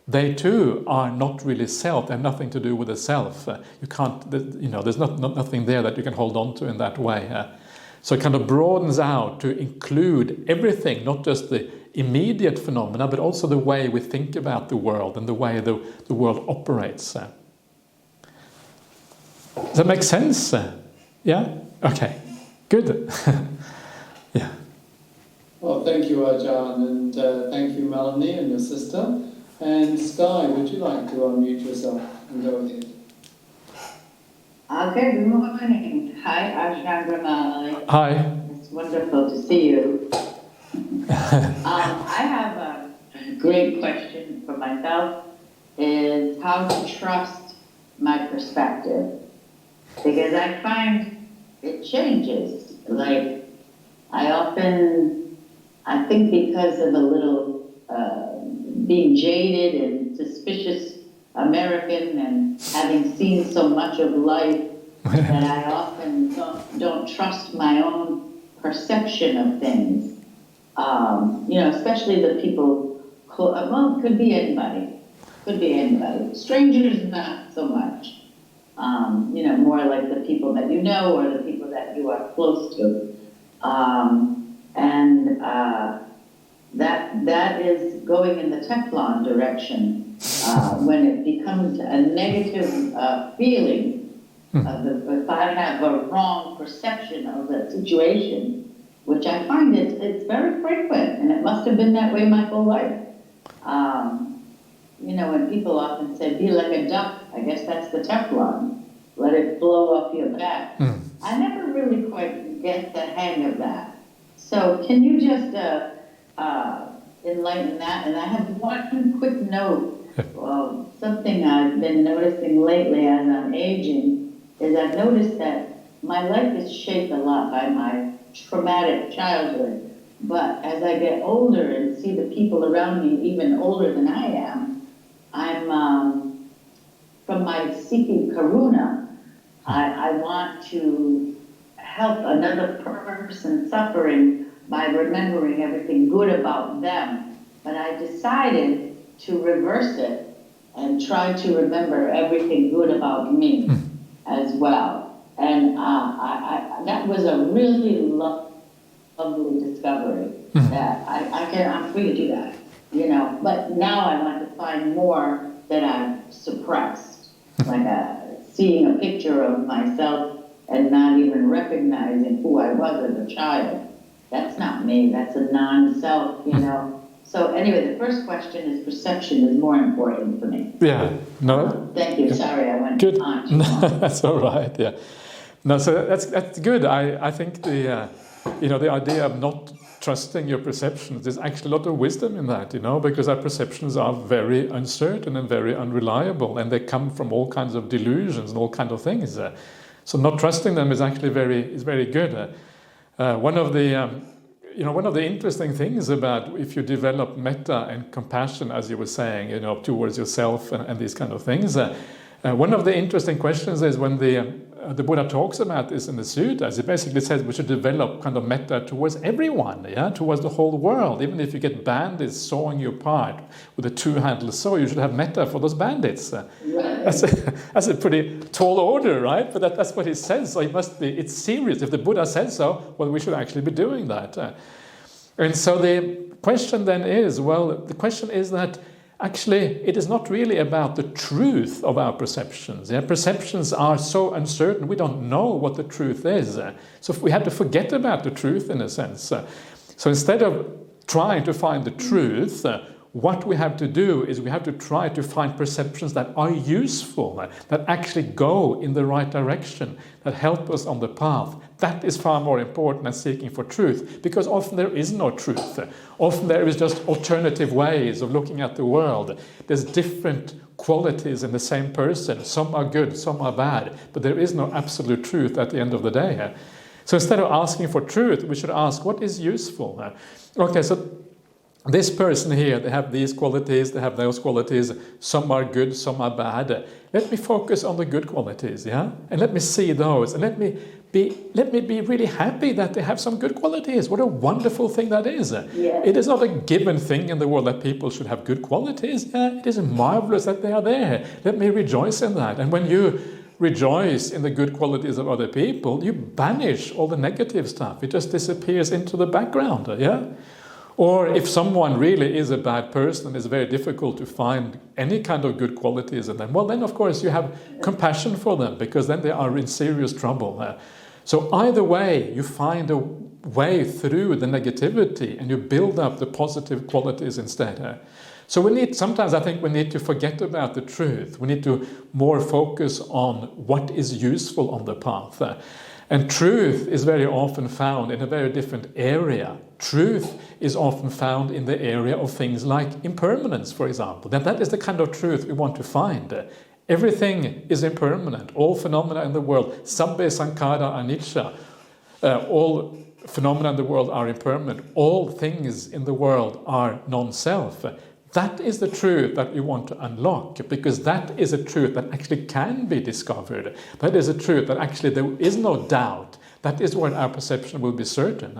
they too are not really self. They have nothing to do with the self. You can't, there's nothing there that you can hold on to in that way. So it kind of broadens out to include everything, not just the immediate phenomena, but also the way we think about the world and the way the world operates. Does that make sense? Yeah? Okay. Good. Yeah. Well, thank you, Ajahn, and thank you, Melanie, and your sister. And Sky, would you like to unmute yourself and go ahead? Okay, good morning. Hi, Ajahn Brahmali. Hi. It's wonderful to see you. I have a great question for myself, is how to trust my perspective. Because I find it changes. Like, I think because of a little being jaded and suspicious American and having seen so much of life, that I often don't trust my own perception of things. Especially the people, well, could be anybody. Strangers, not so much. More like the people that you know or the people that you are close to. That is going in the Teflon direction when it becomes a negative feeling. If I have a wrong perception of the situation, which I find it's very frequent, and it must have been that way my whole life. When people often say, be like a duck, I guess that's the Teflon. Let it blow off your back. I never really quite get the hang of that. So can you just enlighten that? And I have one quick note. Something I've been noticing lately as I'm aging is I've noticed that my life is shaped a lot by my traumatic childhood. But as I get older and see the people around me even older than I am, I'm, from my seeking karuna, I want to help another person suffering by remembering everything good about them. But I decided to reverse it and try to remember everything good about me as well. And that was a really lovely discovery that I'm free to do that, But now I want to find more that I've suppressed, like seeing a picture of myself and not even recognizing who I was as a child. That's not me. That's a non-self, So anyway, the first question is perception is more important for me. Yeah. No. Thank you. Sorry, I went Good. on too long. That's all right. Yeah. No. So that's good. I think the the idea of not trusting your perceptions, there's actually a lot of wisdom in that, because our perceptions are very uncertain and very unreliable, and they come from all kinds of delusions and all kinds of things. So not trusting them is actually very good. One of the interesting things about if you develop metta and compassion, as you were saying, towards yourself and these kind of things. One of the interesting questions is when the Buddha talks about this in the suttas. It basically says we should develop kind of metta towards everyone, towards the whole world. Even if you get bandits sawing you apart with a two-handled saw, you should have metta for those bandits. That's a pretty tall order, right? But that's what he says. So it's serious. If the Buddha says so, well, we should actually be doing that. And so the question then is, that actually, it is not really about the truth of our perceptions. Perceptions are so uncertain, we don't know what the truth is. So we have to forget about the truth in a sense. So instead of trying to find the truth, what we have to do is we have to try to find perceptions that are useful, that actually go in the right direction, that help us on the path. That is far more important than seeking for truth, because often there is no truth. Often there is just alternative ways of looking at the world. There's different qualities in the same person. Some are good, some are bad, but there is no absolute truth at the end of the day. So instead of asking for truth, we should ask, what is useful? Okay, so this person here, they have these qualities, they have those qualities. Some are good, some are bad. Let me focus on the good qualities, and let me see those, and let me be really happy that they have some good qualities. What a wonderful thing that is. Yeah. It is not a given thing in the world that people should have good qualities. It is marvelous that they are there. Let me rejoice in that. And when you rejoice in the good qualities of other people, you banish all the negative stuff. It just disappears into the background, Or if someone really is a bad person, it's very difficult to find any kind of good qualities in them. Well, then, of course, you have compassion for them, because then they are in serious trouble. So either way, you find a way through the negativity and you build up the positive qualities instead. So sometimes I think we need to forget about the truth. We need to more focus on what is useful on the path. And truth is very often found in a very different area. Truth is often found in the area of things like impermanence, for example. That is the kind of truth we want to find. Everything is impermanent. All phenomena in the world, sabbe sankhara anicca. All phenomena in the world are impermanent. All things in the world are non-self. That is the truth that we want to unlock, because that is a truth that actually can be discovered. That is a truth that actually there is no doubt. That is when our perception will be certain.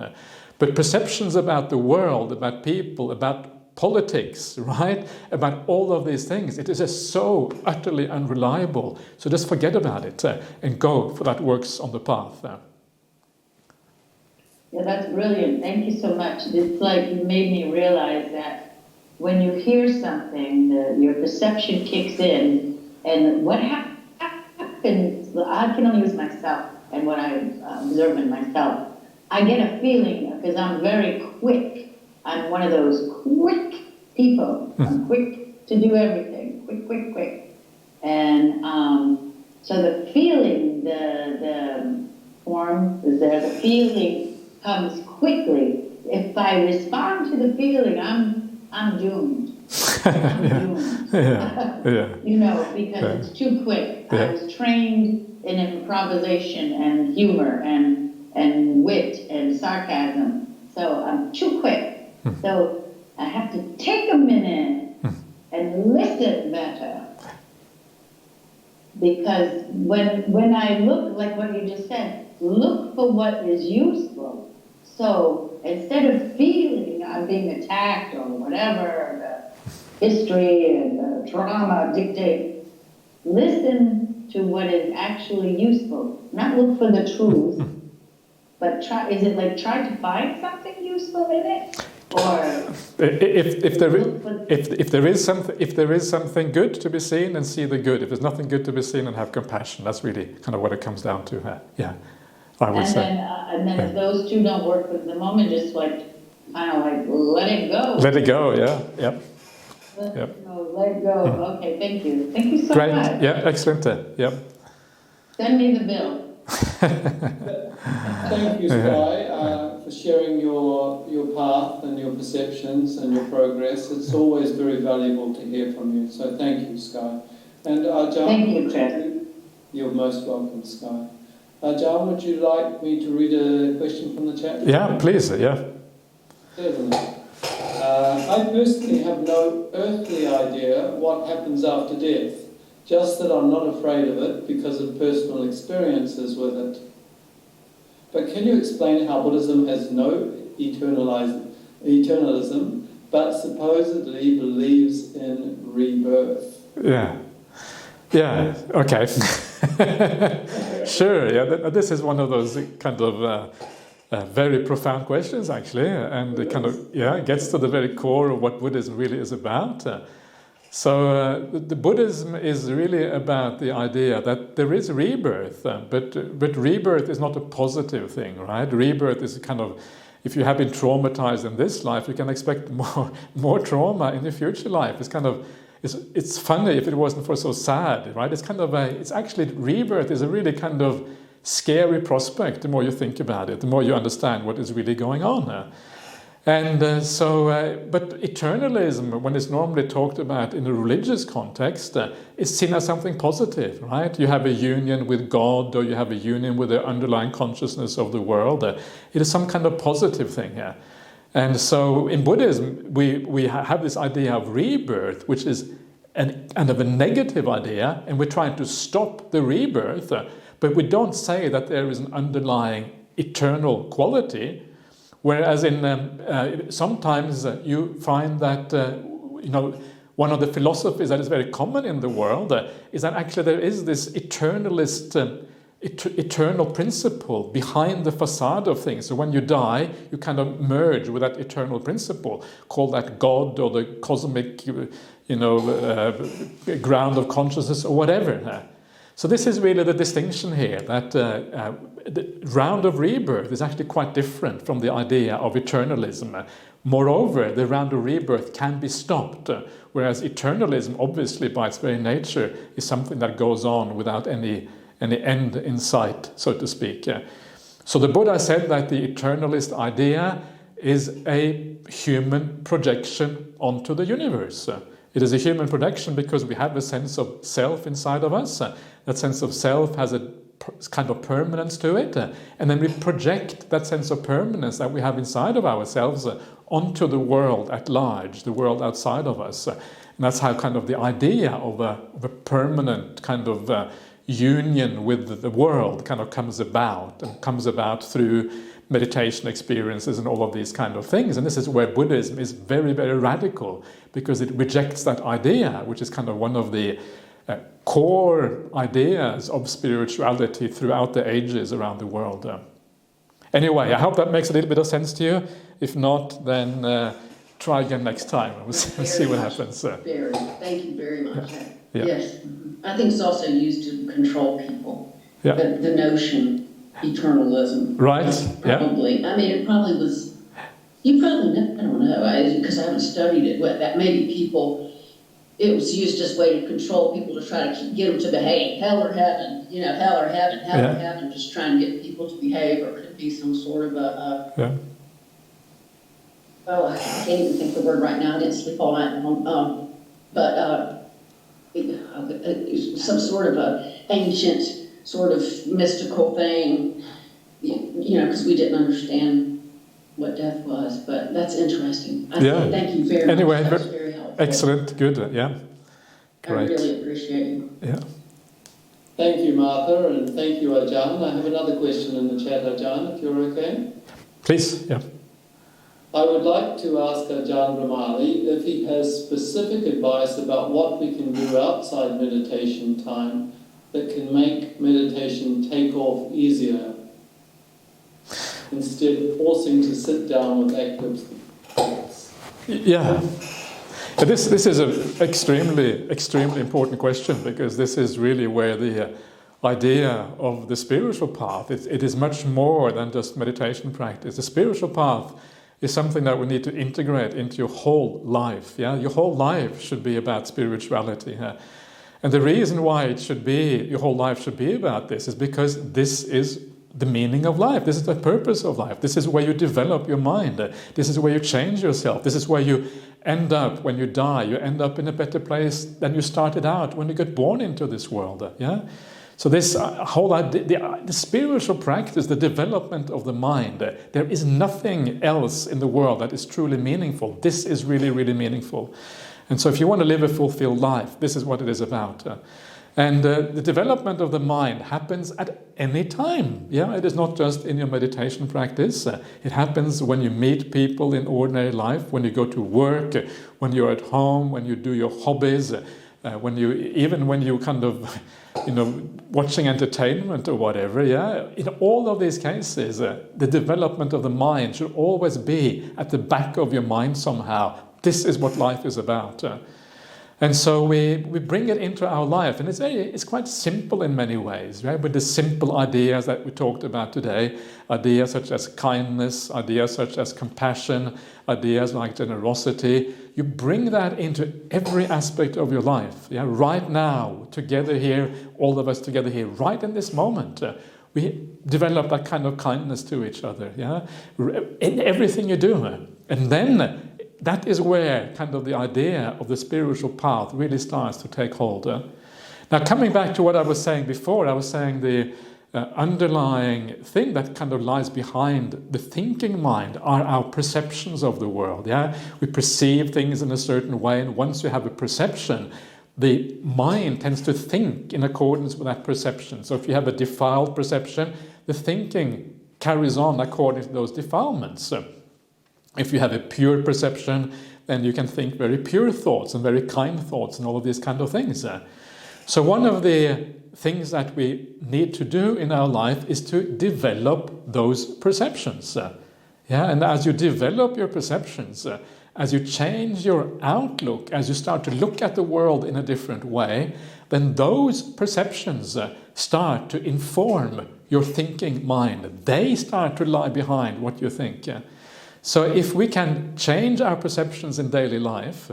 But perceptions about the world, about people, about politics, right? About all of these things, it is just so utterly unreliable. So just forget about it and go for that works on the path. Yeah, that's brilliant. Thank you so much. It's like you made me realize that when you hear something, your perception kicks in, and what happens, I can only use myself and what I observe in myself. I get a feeling, because I'm very quick. I'm one of those quick people. I'm quick to do everything. Quick. And so the feeling, the form is there, the feeling comes quickly. If I respond to the feeling, I'm doomed. I'm doomed. Because it's too quick. I was trained in improvisation and humor and wit and sarcasm. So I'm too quick. So I have to take a minute and listen better. Because when I look, like what you just said, look for what is useful. So instead of feeling I'm being attacked or whatever, the history and the trauma dictate, listen to what is actually useful. Not look for the truth, but try to find something useful in it? Or if there is something good to be seen, and see the good. If there's nothing good to be seen, and have compassion. That's really kind of what it comes down to. I would say. And then if those two don't work at the moment, just like kind of like, let it go. Let it go, yeah, yeah. Let Yep. it go, let it go. Okay, thank you. Thank you so Great, much. yeah, excellent, yeah. Send me the bill. Thank you, Sky, for sharing your path and your perceptions and your progress. It's always very valuable to hear from you. So thank you, Sky. And Ajahn, Thank you, Chris. you're most welcome, Sky. Ajahn, would you like me to read a question from the chat? Yeah, please, yeah. Certainly. I personally have no earthly idea what happens after death, just that I'm not afraid of it because of personal experiences with it. But can you explain how Buddhism has no eternalism, but supposedly believes in rebirth? Yeah, yeah, okay. Sure, yeah, this is one of those kind of very profound questions, actually, and it kind of, yeah, gets to the very core of what Buddhism really is about. So the Buddhism is really about the idea that there is rebirth, but rebirth is not a positive thing, right? Rebirth is kind of, if you have been traumatized in this life, you can expect more trauma in the future life. It's kind of, it's funny if it wasn't for so sad, right? It's kind of it's actually, rebirth is a really kind of scary prospect. The more you think about it, the more you understand what is really going on. And but eternalism, when it's normally talked about in a religious context, is seen as something positive, right? You have a union with God, or you have a union with the underlying consciousness of the world. It is some kind of positive thing here. And so in Buddhism, we have this idea of rebirth, which is kind of a negative idea, and we're trying to stop the rebirth, but we don't say that there is an underlying eternal quality. Whereas in sometimes you find that one of the philosophies that is very common in the world is that actually there is this eternalist, eternal principle behind the facade of things. So when you die, you kind of merge with that eternal principle, call that God or the cosmic, ground of consciousness or whatever. So this is really the distinction here, that the round of rebirth is actually quite different from the idea of eternalism. Moreover, the round of rebirth can be stopped, whereas eternalism, obviously by its very nature, is something that goes on without any end in sight, so to speak. So the Buddha said that the eternalist idea is a human projection onto the universe. It is a human projection because we have a sense of self inside of us. That sense of self has a kind of permanence to it, and then we project that sense of permanence that we have inside of ourselves onto the world at large, the world outside of us. And that's how kind of the idea of a permanent kind of union with the world kind of comes about through meditation experiences and all of these kind of things. And this is where Buddhism is very, very radical, because it rejects that idea, which is kind of one of the core ideas of spirituality throughout the ages around the world. Anyway, I hope that makes a little bit of sense to you. If not, then try again next time. We'll see what happens. Very. Thank you very much. Yeah. Yes. I think it's also used to control people. Yeah. The notion, eternalism. Right. Probably. Yeah. I mean, it probably was, you probably know, I don't know, because I haven't studied it, but that maybe people, it was used as a way to control people, to try to get them to behave. Hell or heaven, hell or heaven, just trying to get people to behave, or could be some sort of a I can't even think of the word right now. I didn't sleep all night long. Some sort of a ancient, sort of mystical thing, because we didn't understand what death was. But that's interesting. Thank you very much. That's very helpful. Excellent. Good. Yeah. Great. I really appreciate you. Yeah. Thank you, Martha, and thank you, Ajahn. I have another question in the chat, Ajahn, if you're okay. Please. Yeah. I would like to ask Ajahn Brahmali if he has specific advice about what we can do outside meditation time that can make meditation take off easier, instead of forcing to sit down with active thoughts. Yeah. This is an extremely important question, because this is really where the idea of the spiritual path, it is much more than just meditation practice. The spiritual path is something that we need to integrate into your whole life. Yeah, your whole life should be about spirituality. And the reason why it should be, your whole life should be about this, is because this is the meaning of life. This is the purpose of life. This is where you develop your mind. This is where you change yourself. This is where you end up when you die. You end up in a better place than you started out when you got born into this world. Yeah. So this whole idea, the spiritual practice, the development of the mind, there is nothing else in the world that is truly meaningful. This is really, really meaningful. And so if you want to live a fulfilled life, this is what it is about. And the development of the mind happens at any time. Yeah, it is not just in your meditation practice. It happens when you meet people in ordinary life, when you go to work, when you're at home, when you do your hobbies, when you kind of, watching entertainment or whatever. Yeah, in all of these cases, the development of the mind should always be at the back of your mind somehow. This is what life is about. And so we bring it into our life, and it's quite simple in many ways, right? With the simple ideas that we talked about today, ideas such as kindness, ideas such as compassion, ideas like generosity. You bring that into every aspect of your life. Yeah, right now, together here, all of us together here, right in this moment, we develop that kind of kindness to each other. Yeah, in everything you do, and then that is where kind of the idea of the spiritual path really starts to take hold. Now, coming back to what I was saying before, I was saying the underlying thing that kind of lies behind the thinking mind are our perceptions of the world. Yeah, we perceive things in a certain way, and once you have a perception, the mind tends to think in accordance with that perception. So if you have a defiled perception, the thinking carries on according to those defilements. If you have a pure perception, then you can think very pure thoughts and very kind thoughts and all of these kind of things. So one of the things that we need to do in our life is to develop those perceptions. And as you develop your perceptions, as you change your outlook, as you start to look at the world in a different way, then those perceptions start to inform your thinking mind. They start to lie behind what you think. So if we can change our perceptions in daily life,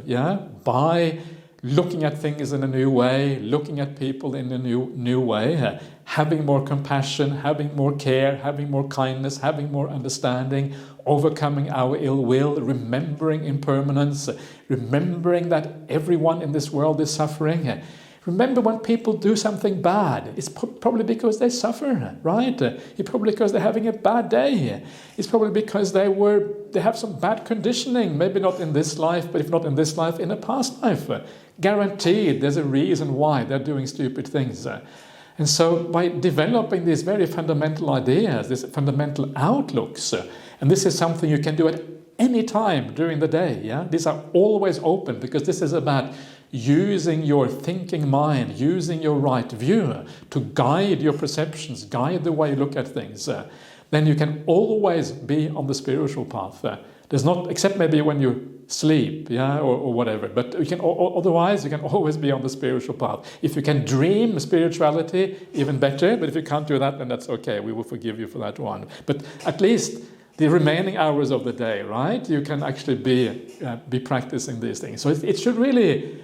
by looking at things in a new way, looking at people in a new way, having more compassion, having more care, having more kindness, having more understanding, overcoming our ill will, remembering impermanence, remembering that everyone in this world is suffering. Remember, when people do something bad, it's probably because they suffer, right? It's probably because they're having a bad day. It's probably because they have some bad conditioning, maybe not in this life, but if not in this life, in a past life. Guaranteed, there's a reason why they're doing stupid things. And so by developing these very fundamental ideas, these fundamental outlooks, and this is something you can do at any time during the day, these are always open, because this is about using your thinking mind, using your right view to guide your perceptions, guide the way you look at things, then you can always be on the spiritual path. There's not, except maybe when you sleep, or whatever, but you can otherwise you can always be on the spiritual path. If you can dream spirituality, even better, but if you can't do that, then that's okay, we will forgive you for that one. But at least the remaining hours of the day, right, you can actually be practicing these things. So it should really,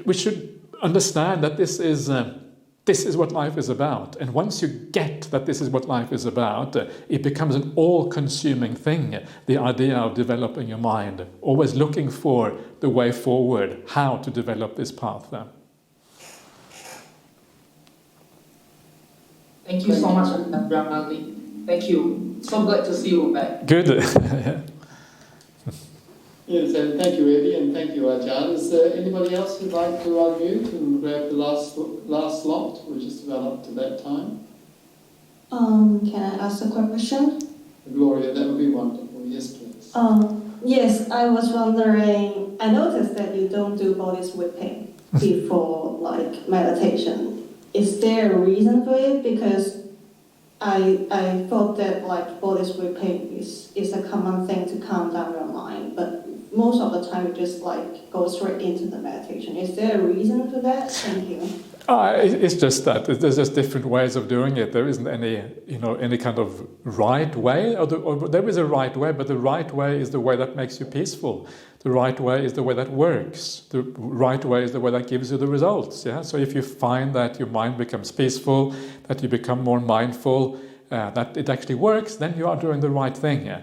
we should understand that this is what life is about. And once you get that this is what life is about, it becomes an all-consuming thing, the idea of developing your mind, always looking for the way forward, how to develop this path. Thank you so much, Ajahn Brahmali. Thank you. So glad to see you back. Good. Yes, and thank you, Eddie, and thank you, Ajahn. Is there anybody else who'd like to unmute and grab the last slot? We're just about up to that time. Can I ask a question? Gloria, that would be wonderful. Yes, please. Yes, I was wondering, I noticed that you don't do body sweeping before meditation. Is there a reason for it? Because I thought that body sweeping is a common thing to calm down your mind, but most of the time you just like go straight into the meditation. Is there a reason for that? Thank you. It's just that there's just different ways of doing it. There isn't any kind of right way, or there is a right way, but the right way is the way that makes you peaceful. The right way is the way that works. The right way is the way that gives you the results. Yeah. So if you find that your mind becomes peaceful, that you become more mindful, that it actually works, then you are doing the right thing. Yeah.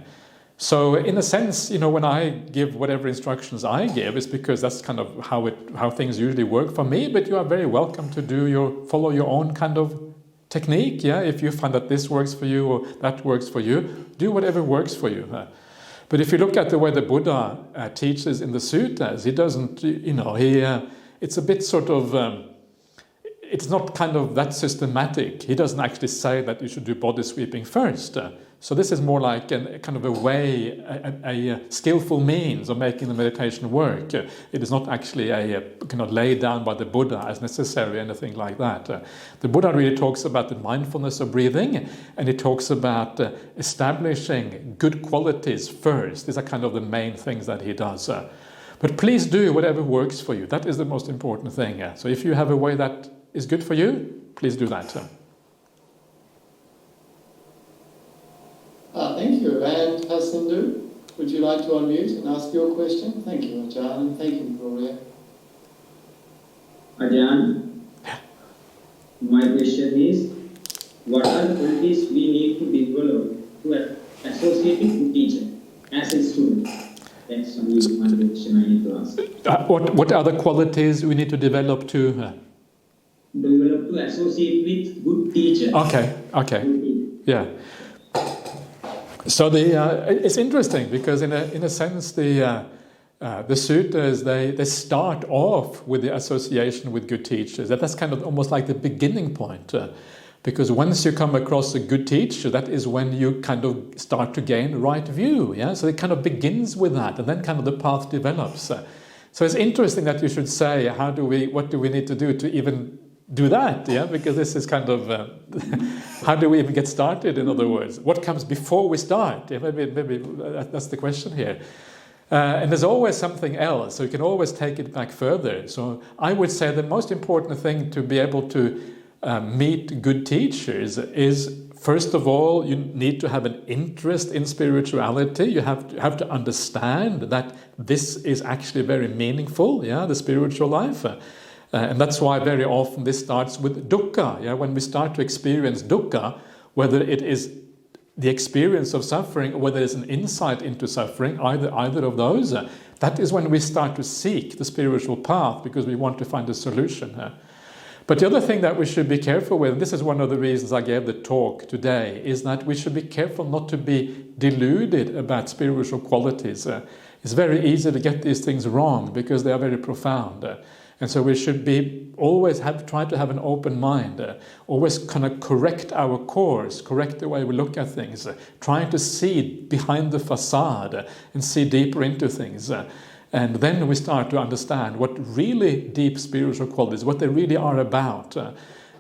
So in a sense, when I give whatever instructions I give, it's because that's kind of how things usually work for me. But you are very welcome to follow your own kind of technique. Yeah, if you find that this works for you or that works for you, do whatever works for you. But if you look at the way the Buddha teaches in the suttas, he doesn't. It's a bit sort of. It's not kind of that systematic. He doesn't actually say that you should do body sweeping first. So this is more like a kind of a way, a skillful means of making the meditation work. It is not actually a kind of laid down by the Buddha as necessary, anything like that. The Buddha really talks about the mindfulness of breathing, and he talks about establishing good qualities first. These are kind of the main things that he does. But please do whatever works for you. That is the most important thing. So if you have a way that is good for you, please do that. Thank you. And Hasindu, would you like to unmute and ask your question? Thank you, Ajahn, and thank you, Gloria. Ajahn, my question is, what are the qualities we need to develop to associate with good teacher as a student? That's only one question I need to ask. What are the qualities we need to develop to? Develop to associate with good teacher. Okay. Yeah. So it's interesting because in a sense the suttas they start off with the association with good teachers. That's kind of almost like the beginning point, because once you come across a good teacher, that is when you kind of start to gain right view. Yeah, so it kind of begins with that, and then kind of the path develops. So it's interesting that you should say, what do we need to do to even do that? Yeah, because this is kind of how do we even get started? In other words, what comes before we start? Yeah, maybe that's the question here. And there's always something else, so you can always take it back further. So I would say the most important thing to be able to meet good teachers is, first of all, you need to have an interest in spirituality. You have to understand that this is actually very meaningful. Yeah, the spiritual life. And that's why very often this starts with dukkha. Yeah? When we start to experience dukkha, whether it is the experience of suffering or whether it's an insight into suffering, either of those, that is when we start to seek the spiritual path because we want to find a solution. But the other thing that we should be careful with, and this is one of the reasons I gave the talk today, is that we should be careful not to be deluded about spiritual qualities. It's very easy to get these things wrong because they are very profound. And so we should always try to have an open mind, always kind of correct our course, correct the way we look at things, trying to see behind the facade and see deeper into things. And then we start to understand what really deep spiritual qualities, what they really are about.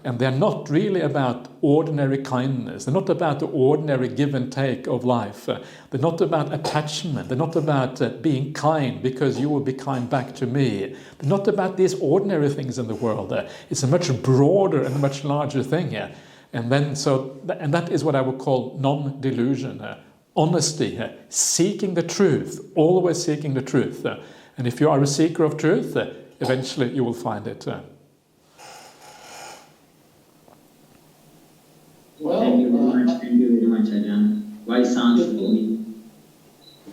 And they're not really about ordinary kindness. They're not about the ordinary give and take of life. They're not about attachment. They're not about being kind because you will be kind back to me. They're not about these ordinary things in the world. It's a much broader and much larger thing. And that is what I would call non-delusion. Honesty, seeking the truth, always seeking the truth. And if you are a seeker of truth, eventually you will find it. Well, thank you very much, Ajahn. Wise answer for me.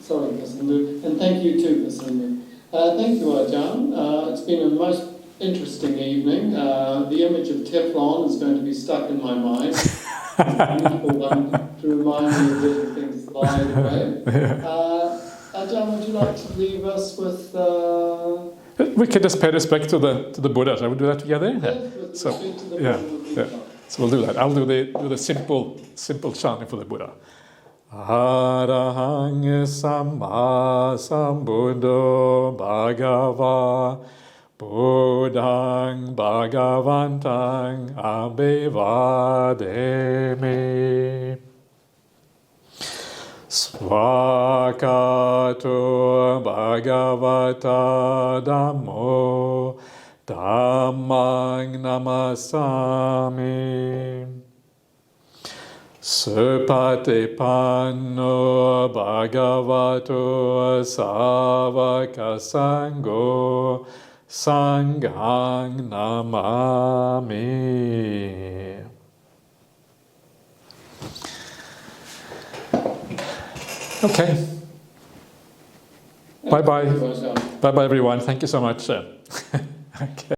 Sorry, Pasandu. And thank you too, Pasandu. Thank you, Ajahn. It's been a most interesting evening. The image of Teflon is going to be stuck in my mind. It's a beautiful one to remind me of letting things slide away. Ajahn, would you like to leave us with... We can just pay respect to the Buddha. Shall we do that together? Yes, So, yeah. So we'll do that. I'll do the simple chanting for the Buddha. Arahang Samma Sambuddho Bhagava Buddhang Bhagavantang Abhivademi. Svakato Bhagavata Dhammo Dhammang Namasami Supatipanno Bhagavato Savaka Sangho Sanghang Namami. Okay. Bye-bye. Bye-bye, everyone. Thank you so much. Okay.